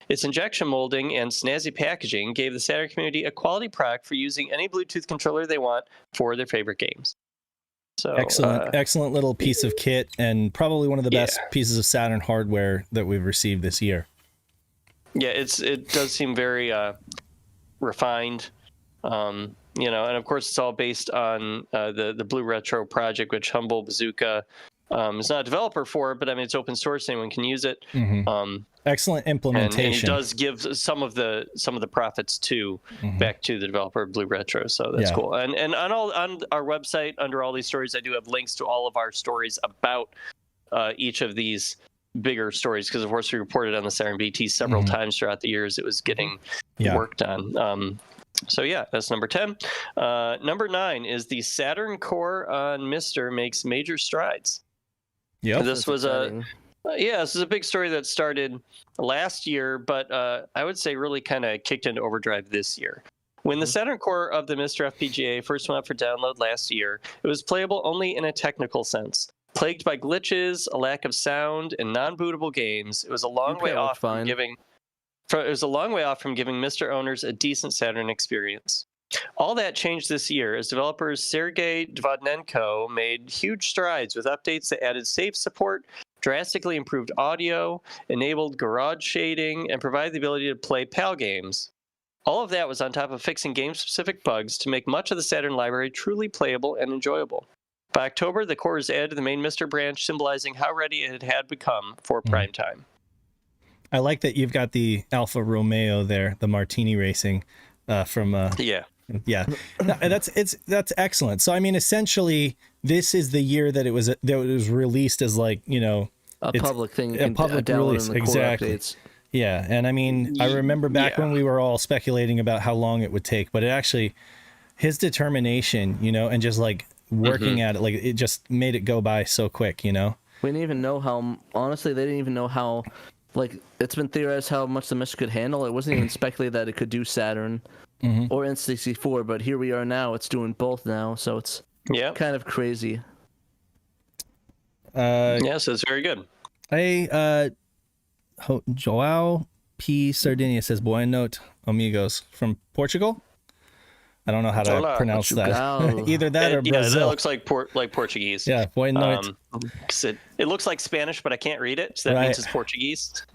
Its injection molding and snazzy packaging gave the Saturn community a quality product for using any Bluetooth controller they want for their favorite games. So excellent little piece of kit, and probably one of the best pieces of Saturn hardware that we've received this year. Yeah, it does seem very refined, and of course it's all based on the Blue Retro project, which Humble Bazooka is not a developer for, but I mean it's open source, anyone can use it. Excellent implementation. And it does give some of the profits back to the developer of Blue Retro, so that's cool. And on our website, under all these stories, I do have links to all of our stories about each of these bigger stories, because of course we reported on the Saturn BT several times throughout the years it was getting worked on. So that's number 10. Number 9 is the Saturn core on Mr. makes major strides. This was this is a big story that started last year, but I would say really kind of kicked into overdrive this year. When the Saturn core of the Mr. FPGA first went up for download last year, it was playable only in a technical sense. Plagued by glitches, a lack of sound, and non-bootable games, it was a long way off from giving Mr. owners a decent Saturn experience. All that changed this year as developers Sergei Dvodnenko made huge strides with updates that added safe support, drastically improved audio, enabled garage shading, and provided the ability to play PAL games. All of that was on top of fixing game-specific bugs to make much of the Saturn library truly playable and enjoyable. By October, the core was added to the main Mr. branch, symbolizing how ready it had become for prime time. I like that you've got the Alfa Romeo there, the Martini Racing from that's excellent. So I mean, essentially, this is the year that it was released as like a public thing, a public release, exactly. Yeah, and I mean, I remember back when we were all speculating about how long it would take, but it actually, his determination, and just like working at it, like it just made it go by so quick. We didn't even know how. Honestly, they didn't even know how. Like, it's been theorized how much the Mist could handle. It wasn't even speculated that it could do Saturn or N64, but here we are now. It's doing both now, so it's kind of crazy. So it's very good. Joao P. Sardinia says, Boa noite, amigos, from Portugal. I don't know how to pronounce that. Either that or Brazil. That looks like Portuguese. Yeah, boa noite. It looks like Spanish, but I can't read it, so that means it's Portuguese.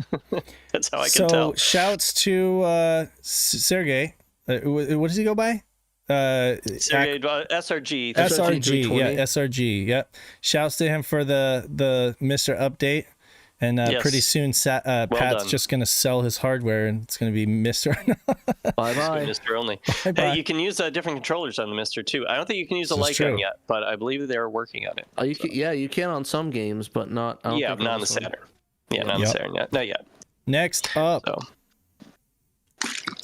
That's how I can tell. So shouts to Sergey. What does he go by? Sergey, SRG. SRG, yeah, SRG. Yep. Shouts to him for the Mr. update. And pretty soon, Pat's just going to sell his hardware, and it's going to be Mr. Bye-bye. Mr. only. Hey, you can use different controllers on the Mr. too. I don't think you can use a Lycon yet, but I believe they're working on it. You can on some games, but not. Not on the Saturn. Yeah, not on the Saturn yet. Not yet. Next up,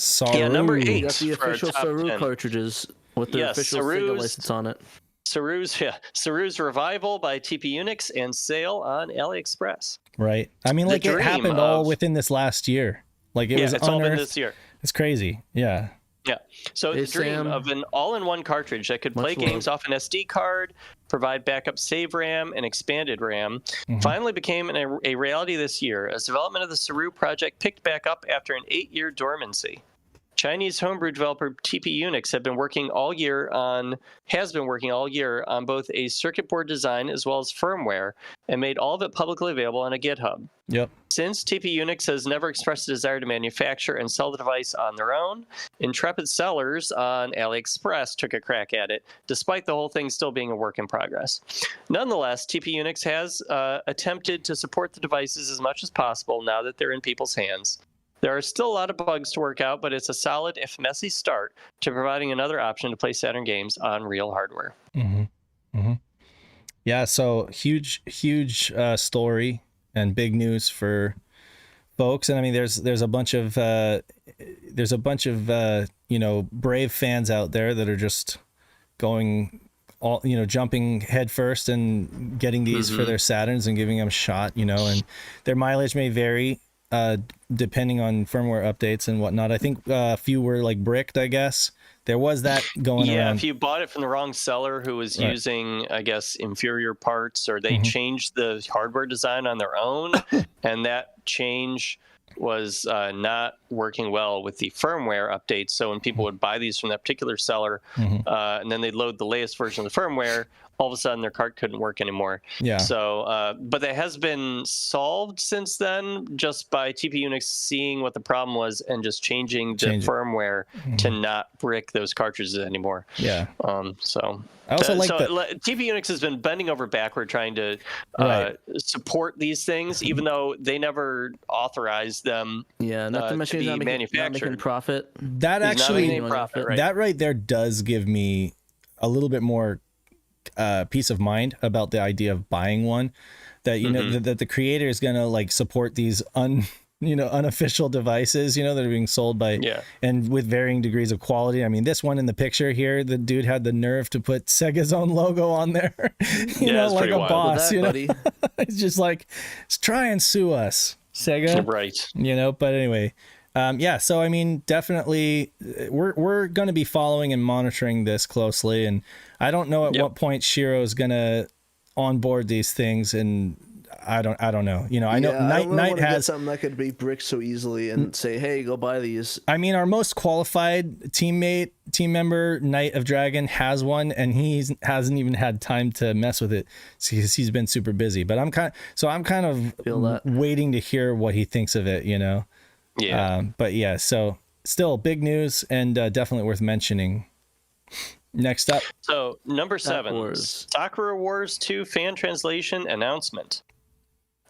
Saru. Yeah, number 8. You got the for our official top Saru 10. cartridges with the official Sega license on it. Saru's Revival by TP Unix and sale on AliExpress. Right. I mean, like, it happened all within this last year. Like, it was it's all been this year. It's crazy. Yeah. Yeah. So the dream of an all-in-one cartridge that could play games off an SD card, provide backup save RAM and expanded RAM, finally became a reality this year as development of the Saru project picked back up after an 8-year dormancy. Chinese homebrew developer TP Unix has been working all year on both a circuit board design as well as firmware, and made all of it publicly available on a GitHub. Yep. Since TP Unix has never expressed a desire to manufacture and sell the device on their own, intrepid sellers on AliExpress took a crack at it, despite the whole thing still being a work in progress. Nonetheless, TP Unix has attempted to support the devices as much as possible now that they're in people's hands. There are still a lot of bugs to work out, but it's a solid, if messy, start to providing another option to play Saturn games on real hardware. Yeah, so huge story and big news for folks. And I mean, there's a bunch of brave fans out there that are just going all, jumping head first and getting these for their Saturns and giving them a shot, and their mileage may vary depending on firmware updates and whatnot. I think a few were like bricked, I guess. There was that going around. Yeah, if you bought it from the wrong seller who was using, I guess, inferior parts, or they changed the hardware design on their own, and that change was not working well with the firmware updates. So when people would buy these from that particular seller, and then they'd load the latest version of the firmware, all of a sudden their cart couldn't work anymore. Yeah. So, but that has been solved since then, just by TP Unix seeing what the problem was and just changing the firmware to not brick those cartridges anymore. Yeah. So I also like that TP Unix has been bending over backward trying to support these things, even though they never authorized them. Yeah, not to mention be manufactured. Not making profit. That actually, that right there does give me a little bit more peace of mind about the idea of buying one, that that the creator is gonna like support these unofficial devices that are being sold by and with varying degrees of quality. I mean, this one in the picture here, the dude had the nerve to put Sega's own logo on there, like a boss. It's just like, let's try and sue us, Sega. Right. But anyway. So I mean, definitely we're going to be following and monitoring this closely, and I don't know at what point Shiro is going to onboard these things, and I don't know. I know Knight has something that could be bricked so easily and say, hey, go buy these. I mean, our most qualified team member, Knight of Dragon, has one, and he hasn't even had time to mess with it because he's been super busy. But I'm kind of waiting to hear what he thinks of it. But yeah, so still big news and definitely worth mentioning. Next up. So number 7, Sakura Wars 2 fan translation announcement.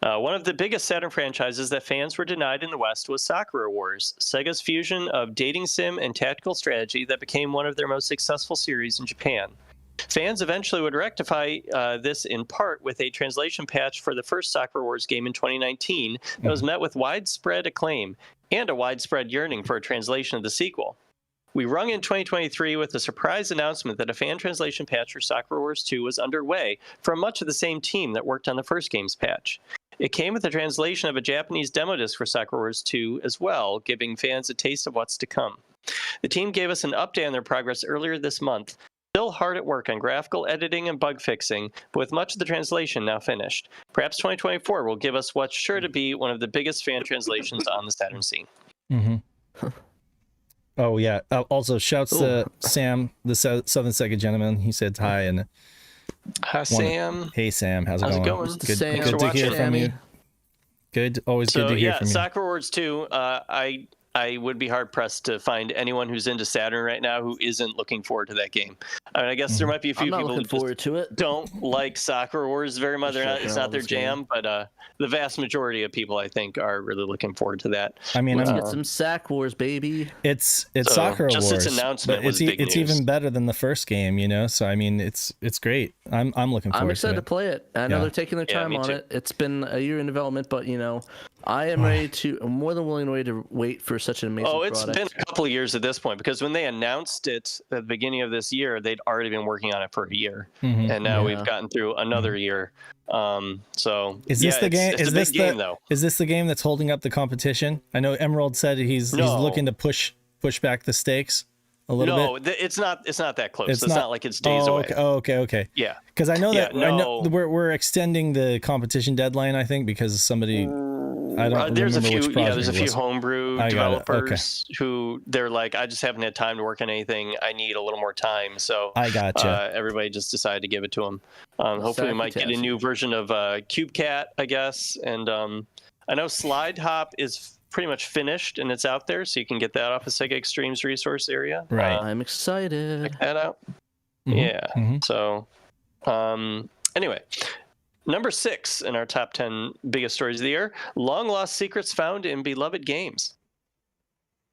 One of the biggest Saturn franchises that fans were denied in the West was Sakura Wars, Sega's fusion of dating sim and tactical strategy that became one of their most successful series in Japan. Fans eventually would rectify this in part with a translation patch for the first Sakura Wars game in 2019 that was met with widespread acclaim and a widespread yearning for a translation of the sequel. We rung in 2023 with a surprise announcement that a fan translation patch for Sakura Wars 2 was underway from much of the same team that worked on the first game's patch. It came with a translation of a Japanese demo disc for Sakura Wars 2 as well, giving fans a taste of what's to come. The team gave us an update on their progress earlier this month. Still hard at work on graphical editing and bug fixing, but with much of the translation now finished. Perhaps 2024 will give us what's sure to be one of the biggest fan translations on the Saturn scene. Oh yeah. Also, shouts to Sam, the Southern Sega gentleman. He said hi and. Hi Sam. Hey Sam, how's it going? Good to hear from you. Good, always good to hear from you. Sakura Wars 2. I would be hard pressed to find anyone who's into Saturn right now who isn't looking forward to that game. I mean, I guess there might be a few people who don't like Sakura Wars very much. It's not their jam, but the vast majority of people, I think, are really looking forward to that. I mean, let's get some Sack Wars, baby. It's Sakura Wars. Just its announcement was big news. It's even better than the first game, So I mean, it's great. I'm looking forward to it. I'm excited to play it. I know they're taking their time on it. It's been a year in development, but I am I'm more than willing to wait for such an amazing product. It's been a couple of years at this point, because when they announced it at the beginning of this year, they'd already been working on it for a year, and now we've gotten through another year. So is this the game? Is this the game though? Is this the game that's holding up the competition? I know Emerald said he's looking to push back the stakes a little bit. No, it's not that close. It's not like it's days away. Okay. Yeah, because I know that I know we're extending the competition deadline. I think because somebody. I don't there's remember a few which project there's a few homebrew developers who they're like, I just haven't had time to work on anything, I need a little more time, so I gotcha. Everybody just decided to give it to them. Hopefully we might get a new version of CubeCat, I guess, and I know Slide Hop is pretty much finished and it's out there, so you can get that off of Sega Extreme's resource area. Right. I'm excited. Check that out. So anyway, number 6 in our top 10 biggest stories of the year: long lost secrets found in beloved games.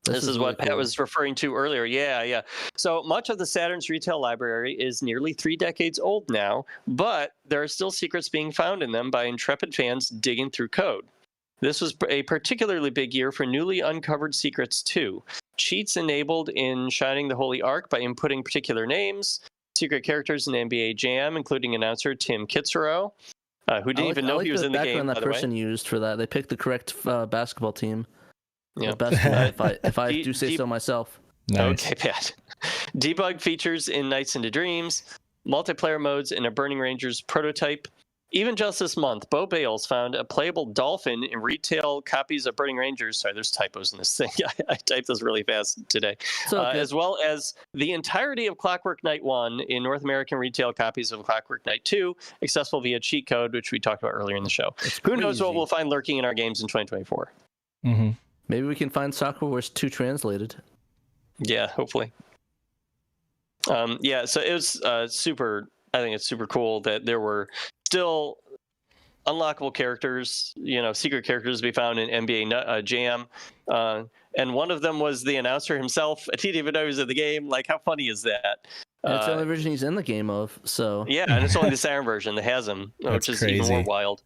This is what Pat was referring to earlier. Yeah. So much of the Saturn's retail library is nearly 3 decades old now, but there are still secrets being found in them by intrepid fans digging through code. This was a particularly big year for newly uncovered secrets too. Cheats enabled in Shining the Holy Ark by inputting particular names, secret characters in NBA Jam, including announcer Tim Kitzrow, who didn't even know he was in the game. That person used for that, they picked the correct basketball team. Yeah, if I do say so myself. Nice. Okay, Pat. Debug features in Nights into Dreams, multiplayer modes in a Burning Rangers prototype. Even just this month, Bo Bales found a playable dolphin in retail copies of Burning Rangers. Sorry, there's typos in this thing. I typed this really fast today. As well as the entirety of Clockwork Knight 1 in North American retail copies of Clockwork Knight 2, accessible via cheat code, which we talked about earlier in the show. Who knows what we'll find lurking in our games in 2024? Maybe we can find Soccer Wars 2 translated. Yeah, hopefully. So it was super. I think it's super cool that there were still unlockable characters, secret characters to be found in NBA Jam. And one of them was the announcer himself. I didn't even know he was in the game. Like, how funny is that? And it's the only version he's in the game of, so. Yeah, and it's only the Saturn version that has him, which is crazy. Even more wild.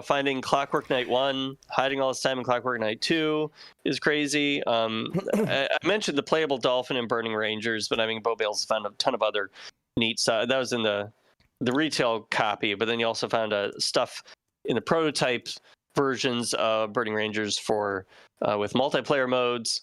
Finding Clockwork Knight 1, hiding all this time in Clockwork Knight 2 is crazy. I mentioned the playable dolphin in Burning Rangers, but I mean, Bo Bales found a ton of other neat stuff. That was in the retail copy, but then you also found stuff in the prototype versions of Burning Rangers for with multiplayer modes.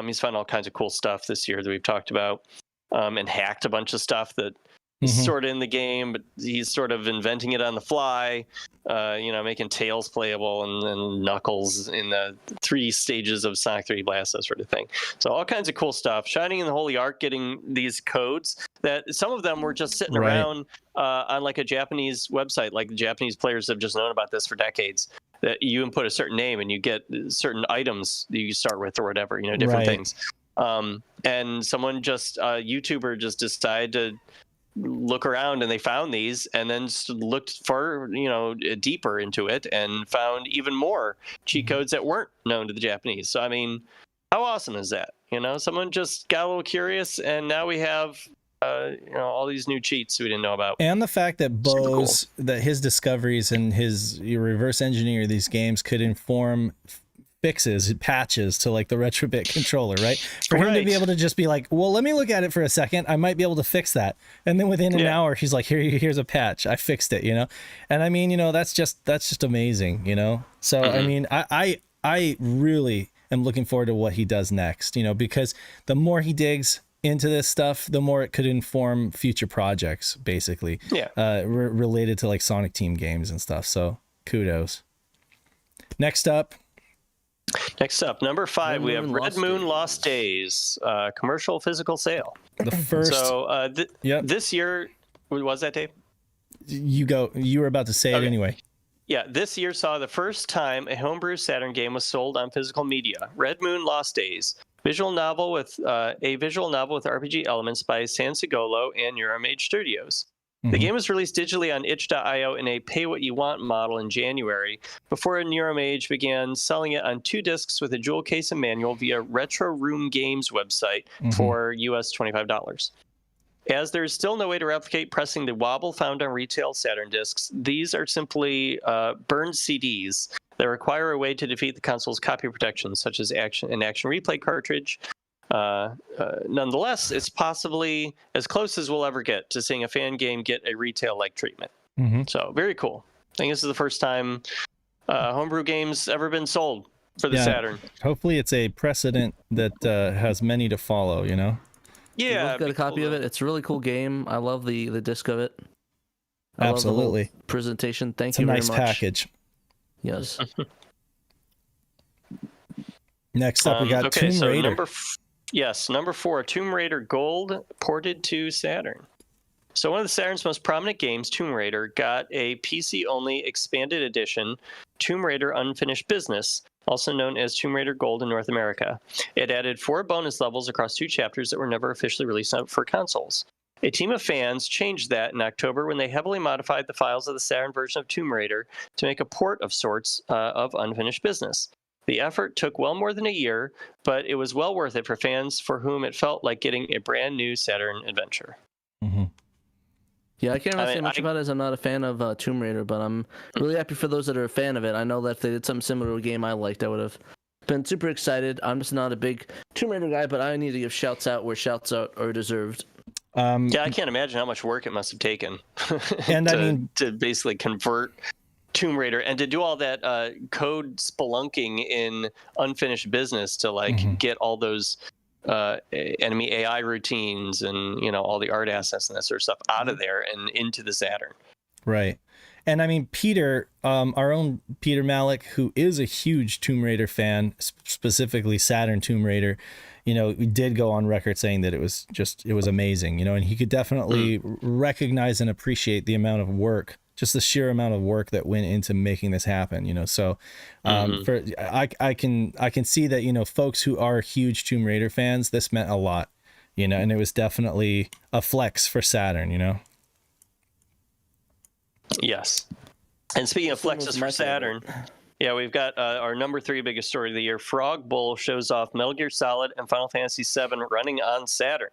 He's found all kinds of cool stuff this year that we've talked about, and hacked a bunch of stuff that is sort of in the game, but he's sort of inventing it on the fly. Making Tails playable and Knuckles in the 3 stages of Sonic 3 Blast, that sort of thing. So all kinds of cool stuff. Shining in the Holy Ark getting these codes that some of them were just sitting around on like a Japanese website. Like the Japanese players have just known about this for decades. That you input a certain name and you get certain items that you start with or whatever, different things. And someone a YouTuber just decided to look around and they found these and then looked far deeper into it and found even more cheat codes that weren't known to the Japanese. So I mean, how awesome is that? Someone just got a little curious and now we have all these new cheats we didn't know about. And the fact that that his discoveries and his reverse engineer these games could inform fixes, patches to like the Retrobit controller, right? For him to be able to just be like, well, let me look at it for a second. I might be able to fix that. And then within an hour, he's like, here's a patch. I fixed it, And I mean, that's just amazing, So, I mean, I really am looking forward to what he does next, because the more he digs into this stuff, the more it could inform future projects, basically. Related to like Sonic Team games and stuff. So kudos. Next up, number 5, we have Red Moon Lost Days, commercial physical sale. The first. So this year, was that, Dave? You go. You were about to say it anyway. Yeah, this year saw the first time a homebrew Saturn game was sold on physical media. Red Moon Lost Days, a visual novel with RPG elements by San Sigolo and Neuramage Studios. The game was released digitally on itch.io in a pay-what-you-want model in January, before Neuramage began selling it on 2 discs with a jewel case and manual via Retro Room Games website for US $25. As there is still no way to replicate pressing the wobble found on retail Saturn discs, these are simply burned CDs that require a way to defeat the console's copy protection, such as an action replay cartridge. Nonetheless, it's possibly as close as we'll ever get to seeing a fan game get a retail-like treatment. So very cool. I think this is the first time homebrew games ever been sold for the Saturn. Hopefully it's a precedent that has many to follow, you know? Yeah. I've got a copy of it. It's a really cool game. I love the disc of it. I Absolutely. love the whole presentation. Thank you very much. It's a nice package. Yes. Next up, we got Tomb Raider. Number 4, Tomb Raider Gold ported to Saturn. So one of the Saturn's most prominent games, Tomb Raider, got a PC-only expanded edition, Tomb Raider Unfinished Business, also known as Tomb Raider Gold in North America. It added 4 bonus levels across 2 chapters that were never officially released for consoles. A team of fans changed that in October when they heavily modified the files of the Saturn version of Tomb Raider to make a port of sorts of Unfinished Business. The effort took well more than a year, but it was well worth it for fans for whom it felt like getting a brand new Saturn adventure. Yeah, I can't really say much about it as I'm not a fan of Tomb Raider, but I'm really happy for those that are a fan of it. I know that if they did something similar to a game I liked, I would have been super excited. I'm just not a big Tomb Raider guy, but I need to give shouts out where shouts out are deserved. I can't imagine how much work it must have taken to basically convert Tomb Raider and to do all that code spelunking in Unfinished Business to get all those enemy AI routines and all the art assets and that sort of stuff out of there and into the Saturn. Right. And I mean, Peter, our own Peter Malik, who is a huge Tomb Raider fan, specifically Saturn Tomb Raider, we did go on record saying that it was amazing, and he could definitely recognize and appreciate the amount of work, just the sheer amount of work that went into making this happen, so I can see that, folks who are huge Tomb Raider fans, this meant a lot, and it was definitely a flex for Saturn, Yes. And speaking of flexes for Saturn, we've got our number 3 biggest story of the year. Frog Bowl shows off Metal Gear Solid and Final Fantasy VII running on Saturn.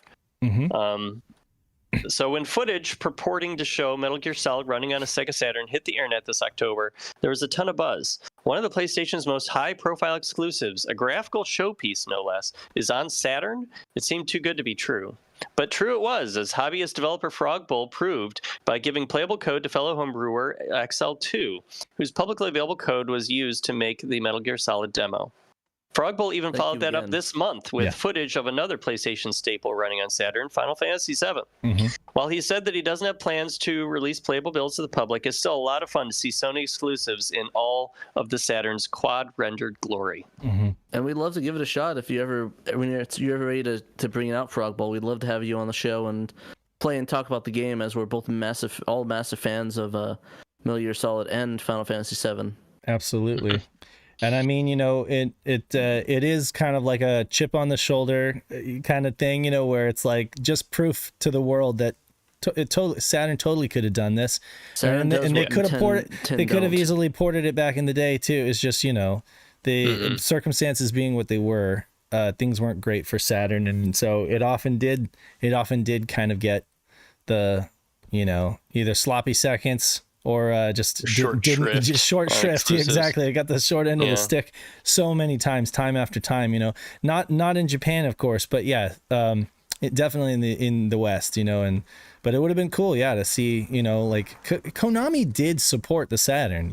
So when footage purporting to show Metal Gear Solid running on a Sega Saturn hit the internet this October, there was a ton of buzz. One of the PlayStation's most high-profile exclusives, a graphical showpiece no less, is on Saturn. It seemed too good to be true. But true it was, as hobbyist developer Frog Bowl proved by giving playable code to fellow homebrewer XL2, whose publicly available code was used to make the Metal Gear Solid demo. Frog Bowl even followed that up this month with footage of another PlayStation staple running on Saturn, Final Fantasy VII. While he said that he doesn't have plans to release playable builds to the public, it's still a lot of fun to see Sony exclusives in all of the Saturn's quad-rendered glory. And we'd love to give it a shot if you're ever ready to bring out Frog Bowl. We'd love to have you on the show and play and talk about the game, as we're both massive fans of Metal Gear Solid and Final Fantasy VII. Absolutely. And I mean, it is kind of like a chip on the shoulder kind of thing, where it's like just proof to the world that Saturn totally could have done this, and they could have easily ported it back in the day too. It's just the circumstances being what they were, things weren't great for Saturn, and so it often did kind of get the either sloppy seconds or just short shrift. Exactly. I got the short end of the stick so many times, time after time, not in Japan, of course, but it definitely in the West, but it would have been cool. To see, like Konami did support the Saturn,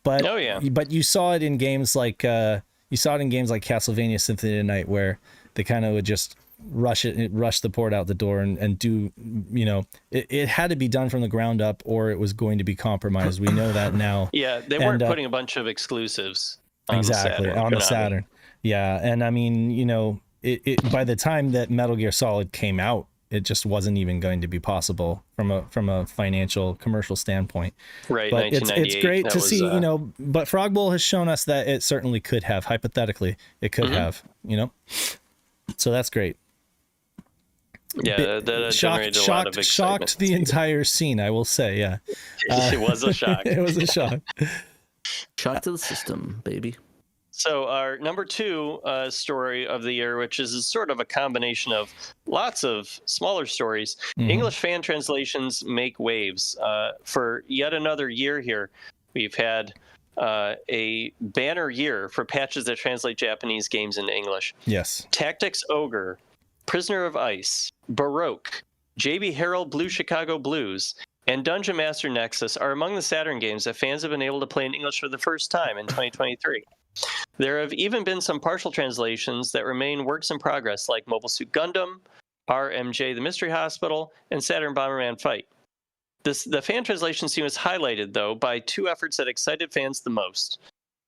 but you saw it in games like, Castlevania Symphony of the Night, where they kind of would just rush the port out the door and do, it had to be done from the ground up or it was going to be compromised. We know that now. They weren't putting a bunch of exclusives on the Saturn. And I mean, it by the time that Metal Gear Solid came out, it just wasn't even going to be possible from a financial commercial standpoint. Right. But it's great to see, but Frog Bowl has shown us that it certainly could have, hypothetically, it could have, so that's great. Yeah, that generated a lot of excitement. Shocked the entire scene, I will say. It was a shock. It was a shock. Shock to the system, baby. So our number 2 story of the year, which is sort of a combination of lots of smaller stories. English fan translations make waves. For yet another year here, we've had a banner year for patches that translate Japanese games into English. Yes. Tactics Ogre, Prisoner of Ice, Baroque, JB Herald Blue Chicago Blues, and Dungeon Master Nexus are among the Saturn games that fans have been able to play in English for the first time in 2023. There have even been some partial translations that remain works in progress, like Mobile Suit Gundam, RMJ The Mystery Hospital, and Saturn Bomberman Fight. The fan translation scene was highlighted, though, by two efforts that excited fans the most: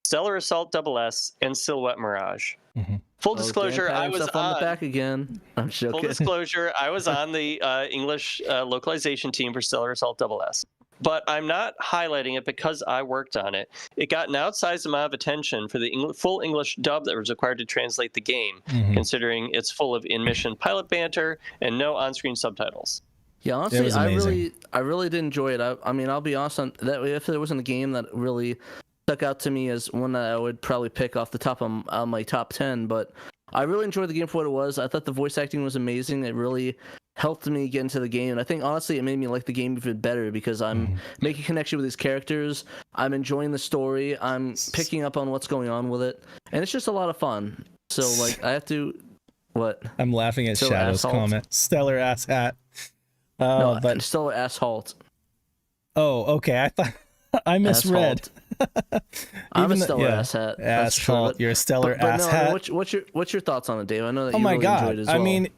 Stellar Assault SS and Silhouette Mirage. Mm-hmm. Full disclosure, I was on the back again. I'm joking. Full disclosure, I was on the English localization team for Stellar Assault SS. But I'm not highlighting it because I worked on it. It got an outsized amount of attention for the full English dub that was required to translate the game, considering it's full of in-mission pilot banter and no on-screen subtitles. Yeah, honestly, I really did enjoy it. I mean, I'll be honest on that. If there wasn't a game that really stuck out to me as one that I would probably pick off the top of my top 10, but I really enjoyed the game for what it was. I thought the voice acting was amazing. It really helped me get into the game, and I think honestly it made me like the game even better because I'm making connection with these characters. I'm enjoying the story. I'm picking up on what's going on with it, and it's just a lot of fun. So like I have to what? I'm laughing at Shadow's comment. Stellar ass hat. No, but Stellar ass halt. Oh, okay. I thought I misread. I'm a stellar ass hat. Ass halt. You're a stellar ass hat. What's your thoughts on it, Dave? I know that you really enjoyed it as well. I mean,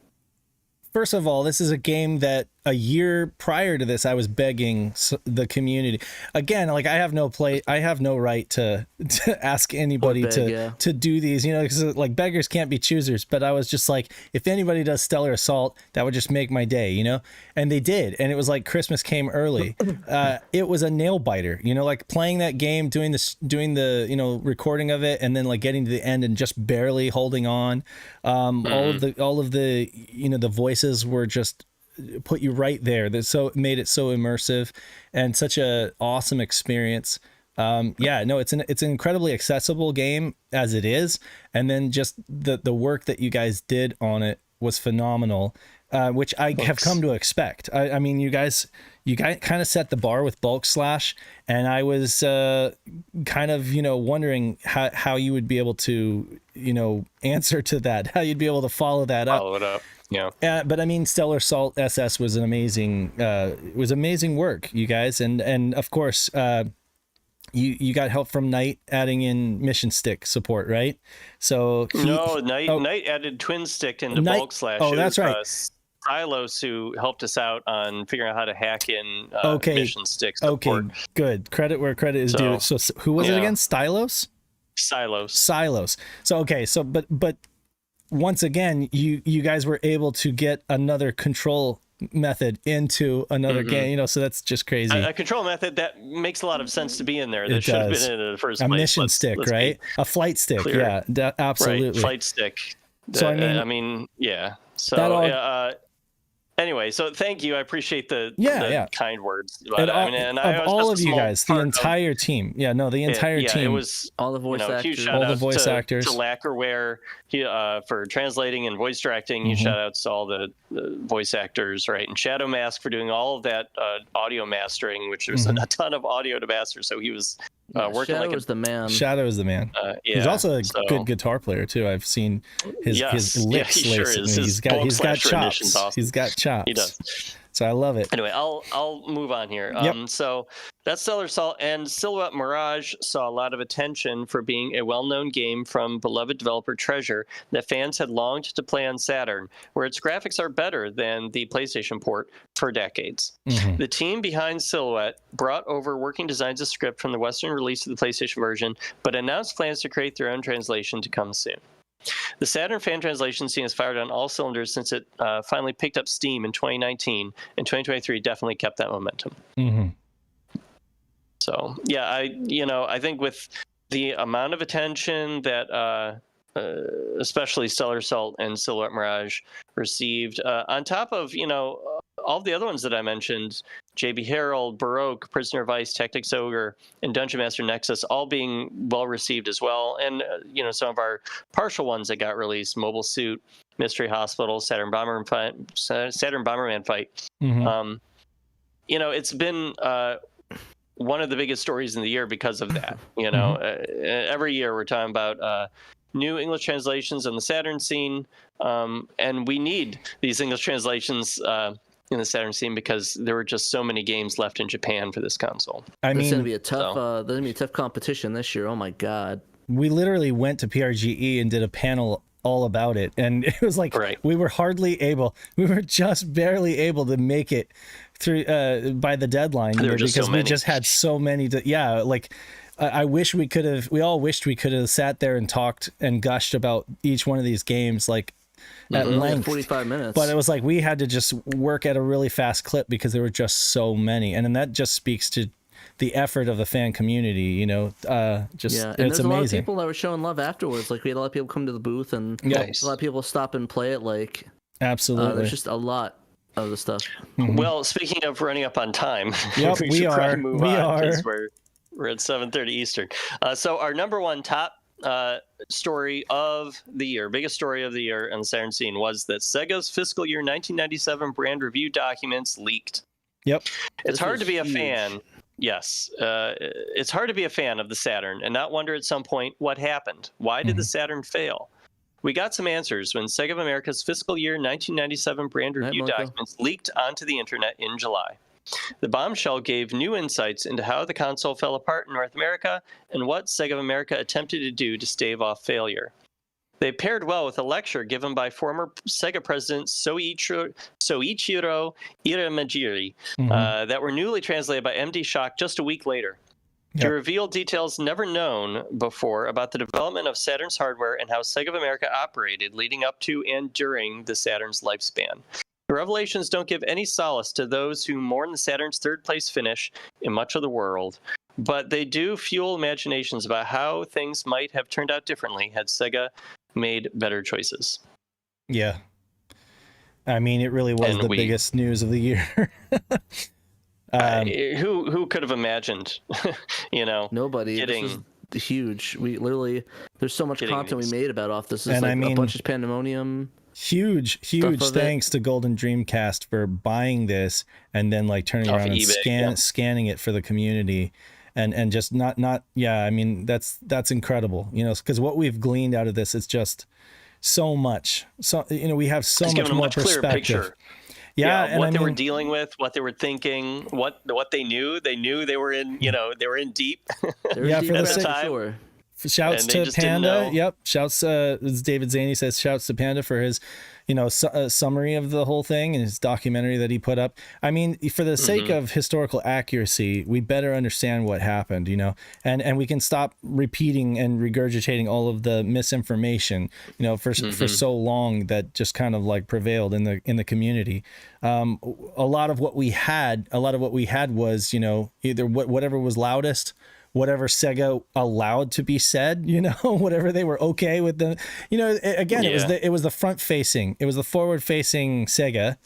first of all, this is a game that a year prior to this, I was begging the community. Again, like I have no right to ask anybody to do these, because like beggars can't be choosers. But I was just like, if anybody does Stellar Assault, that would just make my day, And they did, and it was like Christmas came early. It was a nail biter, like playing that game, doing the recording of it, and then like getting to the end and just barely holding on. All of the the voices were just put you right there. That so made it so immersive and such a awesome experience. It's an incredibly accessible game as it is, and then just the work that you guys did on it was phenomenal, which I have come to expect. I mean, you guys kind of set the bar with Bulk Slash, and I was kind of wondering how you would be able to answer to that, how you'd be able to follow that up. Follow it up. Yeah. But I mean, Stellar Assault SS was an amazing work, you guys, and of course, you got help from Knight adding in mission stick support, right? So Knight added twin stick into Bulk Slash. Oh, that's right. Stylos, who helped us out on figuring out how to hack in mission stick support. Okay, good. Credit where credit is due. So who was it again? Stylos. So but once again, you guys were able to get another control method into another game, so that's just crazy. A control method that makes a lot of sense to be in there. That should have been in the first place. A mission stick, right? A flight stick, clear. Yeah, absolutely. Right, flight stick. So I mean, yeah. So anyway, so thank you. I appreciate the kind words. Of all of you guys, the entire team. Yeah, no, the entire team. It was all the voice actors. Huge shout out actors. To Lacquerware for translating and voice directing. Huge shout outs to all the voice actors, right? And Shadow Mask for doing all of that audio mastering, which was a ton of audio to master. So he was working Shadow is the man. Shadow is the man. He's also a good guitar player too. I've seen his licks. He sure is. He's got chops. Awesome. He's got chops. He does. So I love it. Anyway, I'll move on here. So that's Stellar Assault, and Silhouette Mirage saw a lot of attention for being a well-known game from beloved developer Treasure that fans had longed to play on Saturn, where its graphics are better than the PlayStation port for decades. The team behind Silhouette brought over working designs of script from the Western release of the PlayStation version, but announced plans to create their own translation to come soon. The Saturn fan translation scene has fired on all cylinders since it finally picked up steam in 2019, and 2023 definitely kept that momentum. So, yeah, I think with the amount of attention that especially Stellar Assault and Silhouette Mirage received, on top of, all the other ones that I mentioned, JB Herald, Baroque, Prisoner of Ice, Tactics Ogre, and Dungeon Master Nexus, all being well received as well. And, some of our partial ones that got released, Mobile Suit, Mystery Hospital, Saturn Bomberman Fight. It's been one of the biggest stories in the year because of that. You know, every year we're talking about new English translations on the Saturn scene, and we need these English translations in the Saturn scene because there were just so many games left in Japan for this console. It's gonna be a tough. There's gonna be a tough competition this year. Oh my god! We literally went to PRGE and did a panel all about it, and it was like we were just barely able to make it through by the deadline because we just had so many I wish we all wished we could have sat there and talked and gushed about each one of these games like at length, 45 minutes, but it was like we had to just work at a really fast clip because there were just so many, and then that just speaks to the effort of the fan community, you know. And it's there's amazing. A lot of people that were showing love afterwards. Like we had a lot of people come to the booth, and a lot of people stop and play it. Like absolutely, there's just a lot of the stuff. Well, speaking of running up on time, yep, we are. We're at 7:30 Eastern. So our number one top story of the year, biggest story of the year on the Saturn scene was that Sega's fiscal year 1997 brand review documents leaked. Yep. It's hard to be a fan. Yes. It's hard to be a fan of the Saturn and not wonder at some point what happened. Why did the Saturn fail? We got some answers when Sega of America's fiscal year 1997 brand review documents leaked onto the internet in July. The bombshell gave new insights into how the console fell apart in North America and what Sega of America attempted to do to stave off failure. They paired well with a lecture given by former Sega president Soichiro Iramajiri that were newly translated by MD Shock just a week later. To reveal details never known before about the development of Saturn's hardware and how Sega of America operated leading up to and during the Saturn's lifespan. The revelations don't give any solace to those who mourn the Saturn's third-place finish in much of the world, but they do fuel imaginations about how things might have turned out differently had Sega made better choices. Yeah. I mean, it really was the biggest news of the year. Who could have imagined, you know? Nobody. This is huge. We literally, there's so much content we made about this. It's like a bunch of pandemonium. Huge thanks to Golden Dreamcast for buying this and then like turning around and scanning it for the community and just not I mean that's incredible, you know, because what we've gleaned out of this is just so much. So you know, we have so much more perspective. And what they were dealing with, what they were thinking, what they knew. They knew they were in, you know, they were in deep. For the time. Sure. Shouts to Panda. Yep. Shouts. As David Zaney says, shouts to Panda for his, you know, summary of the whole thing and his documentary that he put up. I mean, for the sake of historical accuracy, we better understand what happened, you know, and we can stop repeating and regurgitating all of the misinformation, you know, for so long that just kind of like prevailed in the community. A lot of what we had was, you know, either whatever was loudest, whatever Sega allowed to be said, you know, whatever they were okay with the, you know, again, it was the front facing, it was the forward facing Sega.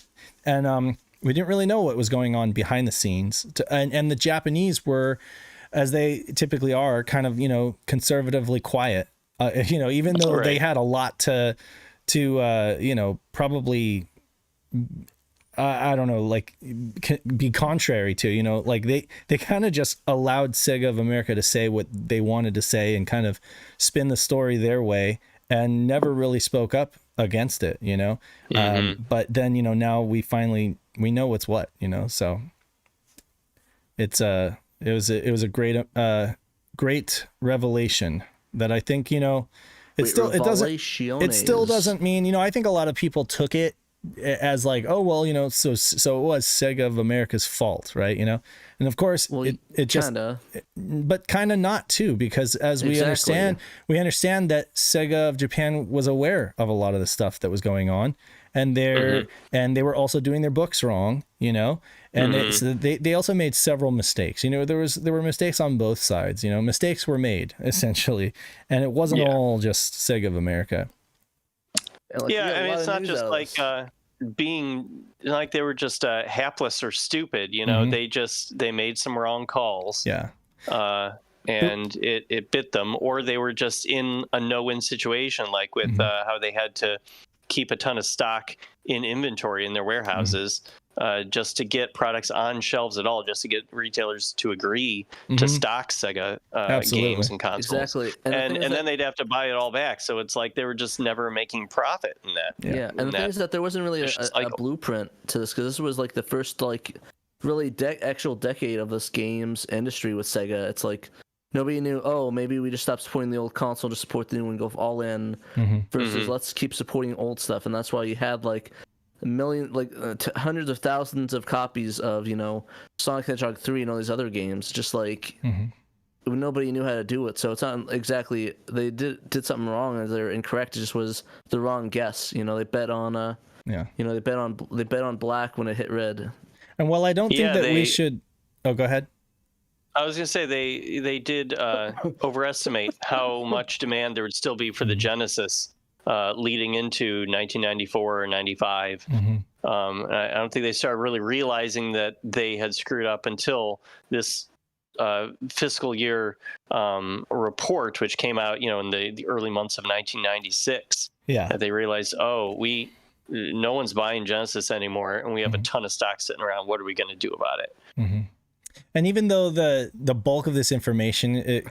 And we didn't really know what was going on behind the scenes. And the Japanese were, as they typically are, kind of, you know, conservatively quiet, you know, even though they had a lot to you know, probably, I don't know, like be contrary to, you know, like they kind of just allowed Sega of America to say what they wanted to say and kind of spin the story their way and never really spoke up against it, you know. But then, you know, now we know what's what, you know. So it was a great revelation that I think, you know, it still doesn't mean, you know, I think a lot of people took it as like, oh well, you know, so it was Sega of America's fault, right? You know, and of course it just but kind of not too, because as we understand that Sega of Japan was aware of a lot of the stuff that was going on, and they were also doing their books wrong, you know, and they also made several mistakes, you know. There were mistakes on both sides, you know. Mistakes were made essentially, and it wasn't all just Sega of America. I mean, it's not just like being like they were just hapless or stupid, you know. They made some wrong calls, and it bit them, or they were just in a no-win situation, like with how they had to keep a ton of stock in inventory in their warehouses just to get products on shelves at all, just to get retailers to agree to stock Sega games and consoles. Exactly. And then they'd have to buy it all back. So it's like they were just never making profit in that. Yeah. And the thing is that there wasn't really a blueprint to this, because this was like the first like really actual decade of this games industry with Sega. It's like nobody knew, oh, maybe we just stop supporting the old console to support the new one, go all in, versus let's keep supporting old stuff. And that's why you had like a million, like hundreds of thousands of copies of, you know, Sonic the Hedgehog 3 and all these other games, just like nobody knew how to do it. So it's not exactly they did something wrong or they're incorrect. It just was the wrong guess. You know, they bet on you know, they bet on black when it hit red. And while I don't think that we should, oh, go ahead. I was going to say they did overestimate how much demand there would still be for the Genesis leading into 1994 or 95. I don't think they started really realizing that they had screwed up until this fiscal year report, which came out, you know, in the early months of 1996. Yeah, they realized, oh, no one's buying Genesis anymore, and we have a ton of stock sitting around. What are we going to do about it? And even though the bulk of this information, it's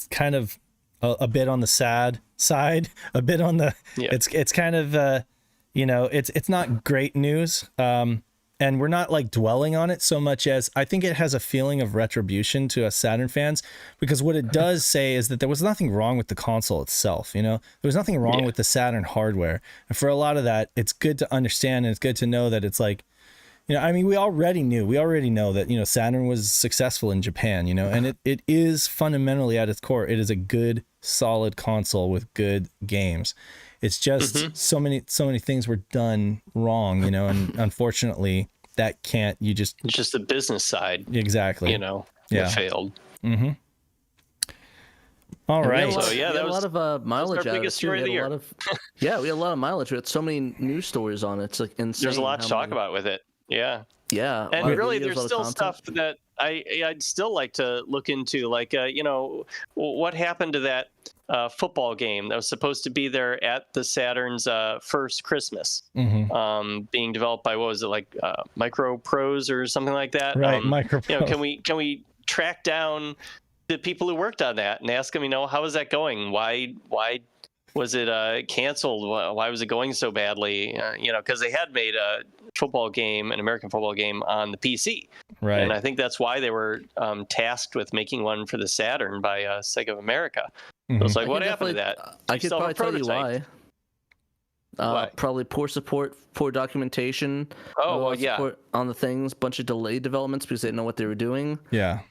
kind of a bit on the sad side, a bit on the it's kind of you know, it's not great news. And we're not like dwelling on it so much as I think it has a feeling of retribution to us Saturn fans, because what it does say is that there was nothing wrong with the console itself. You know, there was nothing wrong with the Saturn hardware. And for a lot of that, it's good to understand, and it's good to know that it's like, you know, I mean, we already know that, you know, Saturn was successful in Japan, you know, and it is fundamentally at its core, it is a good, solid console with good games. It's just so many things were done wrong, you know, and unfortunately that can't, it's just the business side. Exactly. You know, it failed. All right. So we had a lot of mileage out of it. Story of the year. We had a lot of mileage. We had so many news stories on it. It's like insane. There's a lot to talk about with it. Yeah. And really, there's still stuff that I'd still like to look into, like, you know, what happened to that football game that was supposed to be there at the Saturn's first Christmas, being developed by, what was it, like Micro Pros or something like that? Right, Micro Pros. You know, can we track down the people who worked on that and ask them, you know, how is that going? Why was it canceled? Why was it going so badly? You know, because they had made a football game, an American football game, on the PC. Right. And I think that's why they were tasked with making one for the Saturn by Sega of America. So it's like, what happened to that? I could probably tell you why. Probably poor support, poor documentation. Support on the things, bunch of delayed developments because they didn't know what they were doing.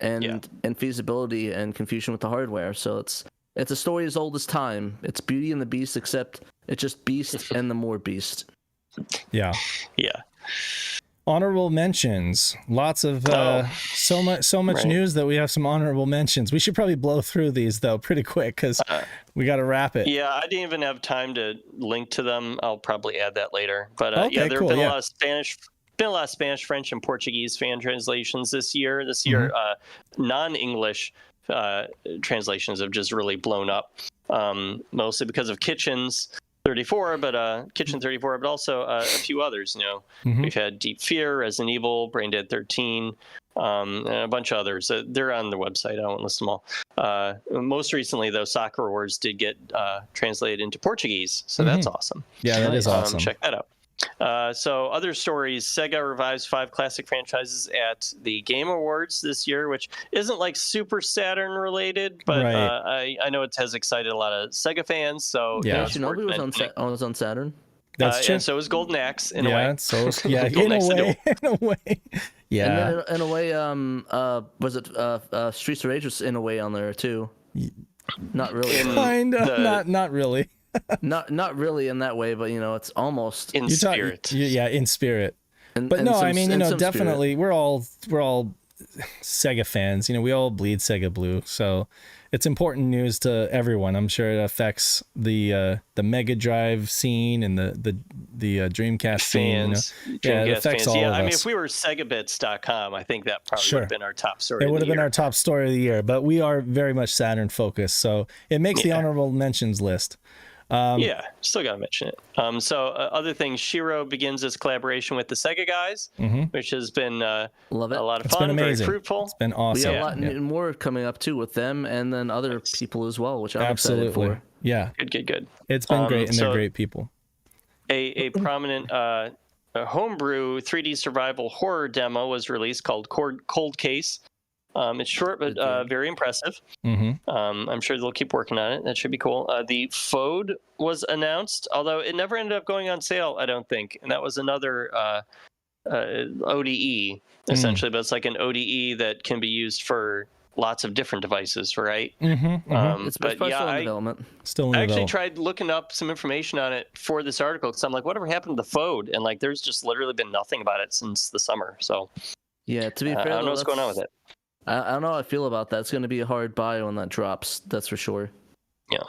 And feasibility and confusion with the hardware. So it's a story as old as time. It's Beauty and the Beast, except it's just Beast and the more Beast. Yeah. Honorable mentions. Lots of so much news that we have some honorable mentions. We should probably blow through these though pretty quick because we got to wrap it. Yeah, I didn't even have time to link to them. I'll probably add that later. But there have been a lot of Spanish, French, and Portuguese fan translations this year. Non-English translations have just really blown up, mostly because of Kitchen 34, but also a few others. You know, we've had Deep Fear, Resident Evil, Braindead 13, and a bunch of others. They're on the website. I won't list them all. Most recently, though, Soccer Wars did get translated into Portuguese, so that's awesome. Yeah, that is awesome. Check that out. So other stories, Sega revives 5 classic franchises at the Game Awards this year, which isn't like super Saturn related, but I know it has excited a lot of Sega fans. So Shinobi was on Saturn. That's true. And so was Golden Axe in a way. In a way. Yeah. And then in a way, was it Streets of Rage was in a way on there too? Not really. Kinda. Not really. not really in that way, but you know, it's almost in spirit. In spirit. But no, I mean, you know, definitely we're all Sega fans. You know, we all bleed Sega blue, so it's important news to everyone. I'm sure it affects the Mega Drive scene and the Dreamcast fans. Scene. You know? It affects all of us. I mean, if we were SegaBits.com, I think that probably would have been our top story. It would have been our top story of the year, but we are very much Saturn focused, so it makes the honorable mentions list. Yeah, still got to mention it. So other things, Shiro begins its collaboration with the Sega guys, which has been Love it. a lot of It's fun, been amazing. very fruitful. It's been awesome. We got a lot more coming up too with them, and then other people as well, which I'm excited for. Yeah, Good. It's been great, and they're great people. A prominent homebrew 3D survival horror demo was released called Cold Case. It's short but very impressive. I'm sure they'll keep working on it. That should be cool. The FODE was announced, although it never ended up going on sale, I don't think. And that was another ODE, essentially, but it's like an ODE that can be used for lots of different devices, right? It's but still yeah, in development. Still in I actually development. tried looking up some information on it for this article because I'm like, whatever happened to the FODE? And like, there's just literally been nothing about it since the summer. So yeah, to be fair, I don't know what's going on with it. I don't know how I feel about that. It's going to be a hard buy when that drops. That's for sure. Yeah.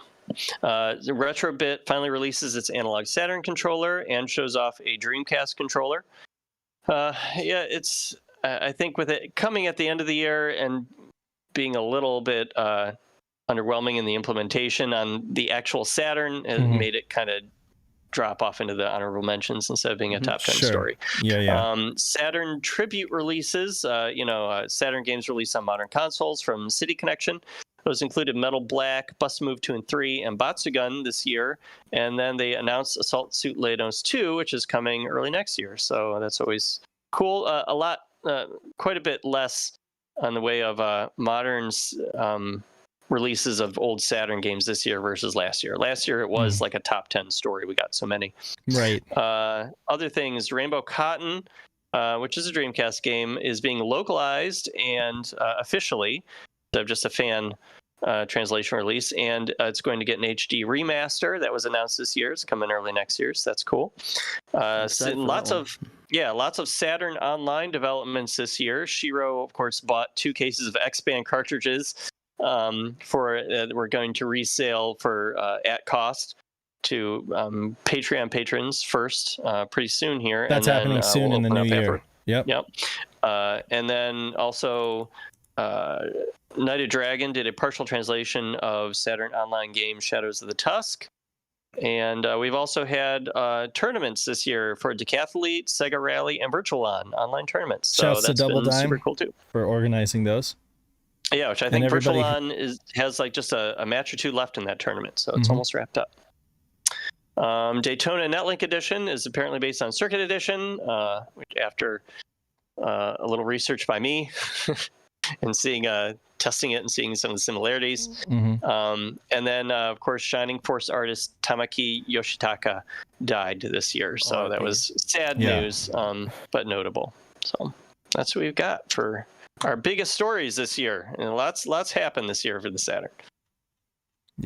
The Retrobit finally releases its analog Saturn controller and shows off a Dreamcast controller. It's I think with it coming at the end of the year and being a little bit underwhelming in the implementation on the actual Saturn, it made it kind of drop off into the honorable mentions instead of being a top 10 story. Saturn tribute releases, Saturn games released on modern consoles from City Connection. Those included Metal Black, Bust Move 2 and 3, and Batsugun this year. And then they announced Assault Suit Leidos 2, which is coming early next year. So that's always cool. Quite a bit less on the way of moderns releases of old Saturn games this year versus last year. Last year it was like a top 10 story. We got so many. Right. Other things, Rainbow Cotton, which is a Dreamcast game, is being localized and officially, instead of just a fan translation release, and it's going to get an HD remaster that was announced this year. It's coming early next year, so that's cool. Lots of Saturn Online developments this year. Shiro, of course, bought 2 cases of X-Band cartridges we're going to resale for at cost to Patreon patrons first pretty soon here. That's happening soon in the new year. Yep. And then also Night of Dragon did a partial translation of Saturn Online game Shadows of the Tusk. And we've also had tournaments this year for Decathlete, Sega Rally, and Virtualon online tournaments. So shouts that's to Double been Dime super cool too for organizing those. Yeah, which I think Virtualon has like just a match or 2 left in that tournament, so it's almost wrapped up. Daytona Netlink Edition is apparently based on Circuit Edition, which after a little research by me and testing it and seeing some of the similarities. And then, of course, Shining Force artist Tamaki Yoshitaka died this year, so that was sad news, but notable. So that's what we've got for our biggest stories this year, and lots happened this year for the Saturn.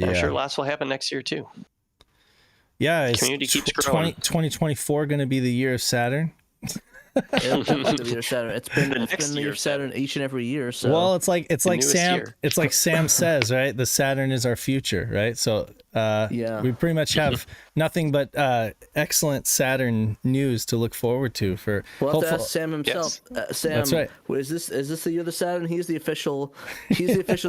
I'm sure lots will happen next year too. Community keeps growing. 2024 going to be the year of Saturn. It'll definitely be the year of Saturn. It's been the year of Saturn each and every year. So well, it's like Sam says, right? The Saturn is our future, right? So we pretty much have nothing but excellent Saturn news to look forward to. We'll have to ask Sam himself. Yes. Sam, that's right. Is this the year of the Saturn? He's the official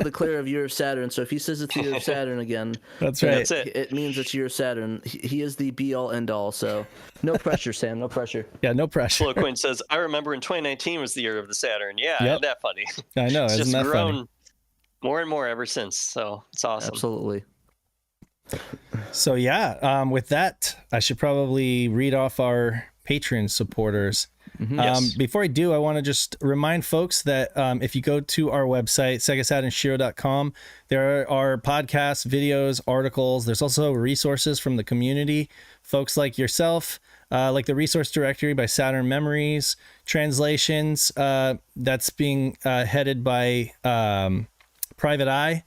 declarer of year of Saturn. So if he says it's the year of Saturn again, that's right. That's it. It means it's year of Saturn. He is the be all end all. So no pressure, Sam. No pressure. Yeah, no pressure. Flo Quinn says, "I remember in 2019 was the year of the Saturn." Yeah, isn't that funny? I know. It's isn't just that grown funny? more and more ever since. So it's awesome. Absolutely. So with that, I should probably read off our Patreon supporters. Yes. Before I do, I want to just remind folks that if you go to our website, SegaSaturnShiro.com, there are podcasts, videos, articles. There's also resources from the community, folks like yourself, like the resource directory by Saturn Memories, translations that's being headed by Private Eye.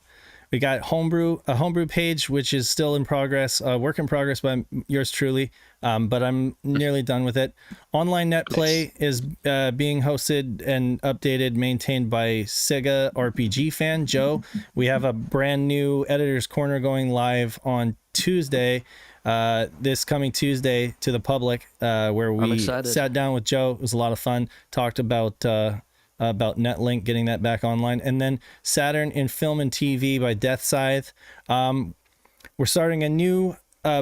We got a homebrew page, which is still in progress, work in progress by yours truly, but I'm nearly done with it. Online Net Play is being hosted and updated, maintained by Sega RPG fan Joe. We have a brand new Editor's Corner going live on Tuesday, this coming Tuesday to the public, where we sat down with Joe. It was a lot of fun, talked about Netlink, getting that back online, and then Saturn in Film and TV by Death Scythe. We're starting a new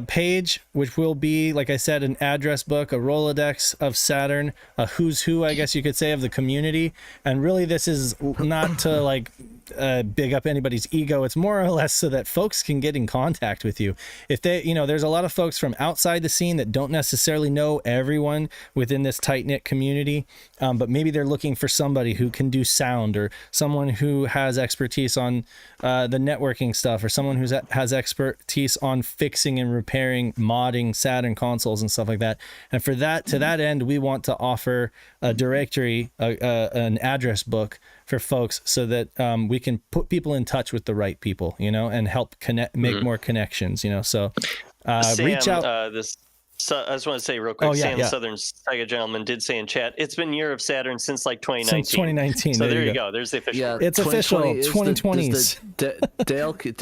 page, which will be, like I said, an address book, a Rolodex of Saturn, a who's who, I guess you could say, of the community. And really, this is not to like big up anybody's ego. It's more or less so that folks can get in contact with you. If they, there's a lot of folks from outside the scene that don't necessarily know everyone within this tight-knit community, but maybe they're looking for somebody who can do sound, or someone who has expertise on the networking stuff, or someone who has expertise on fixing and repairing, modding Saturn consoles and stuff like that. And for that, to that end, we want to offer a directory, an address book for folks, so that we can put people in touch with the right people, and help make more connections, so Sam, reach out. I just want to say real quick, Sam Southern Sega Gentleman did say in chat, it's been year of Saturn since like 2019. Since 2019. So there you go. There's the official. Yeah, it's official. 2020s. The decade.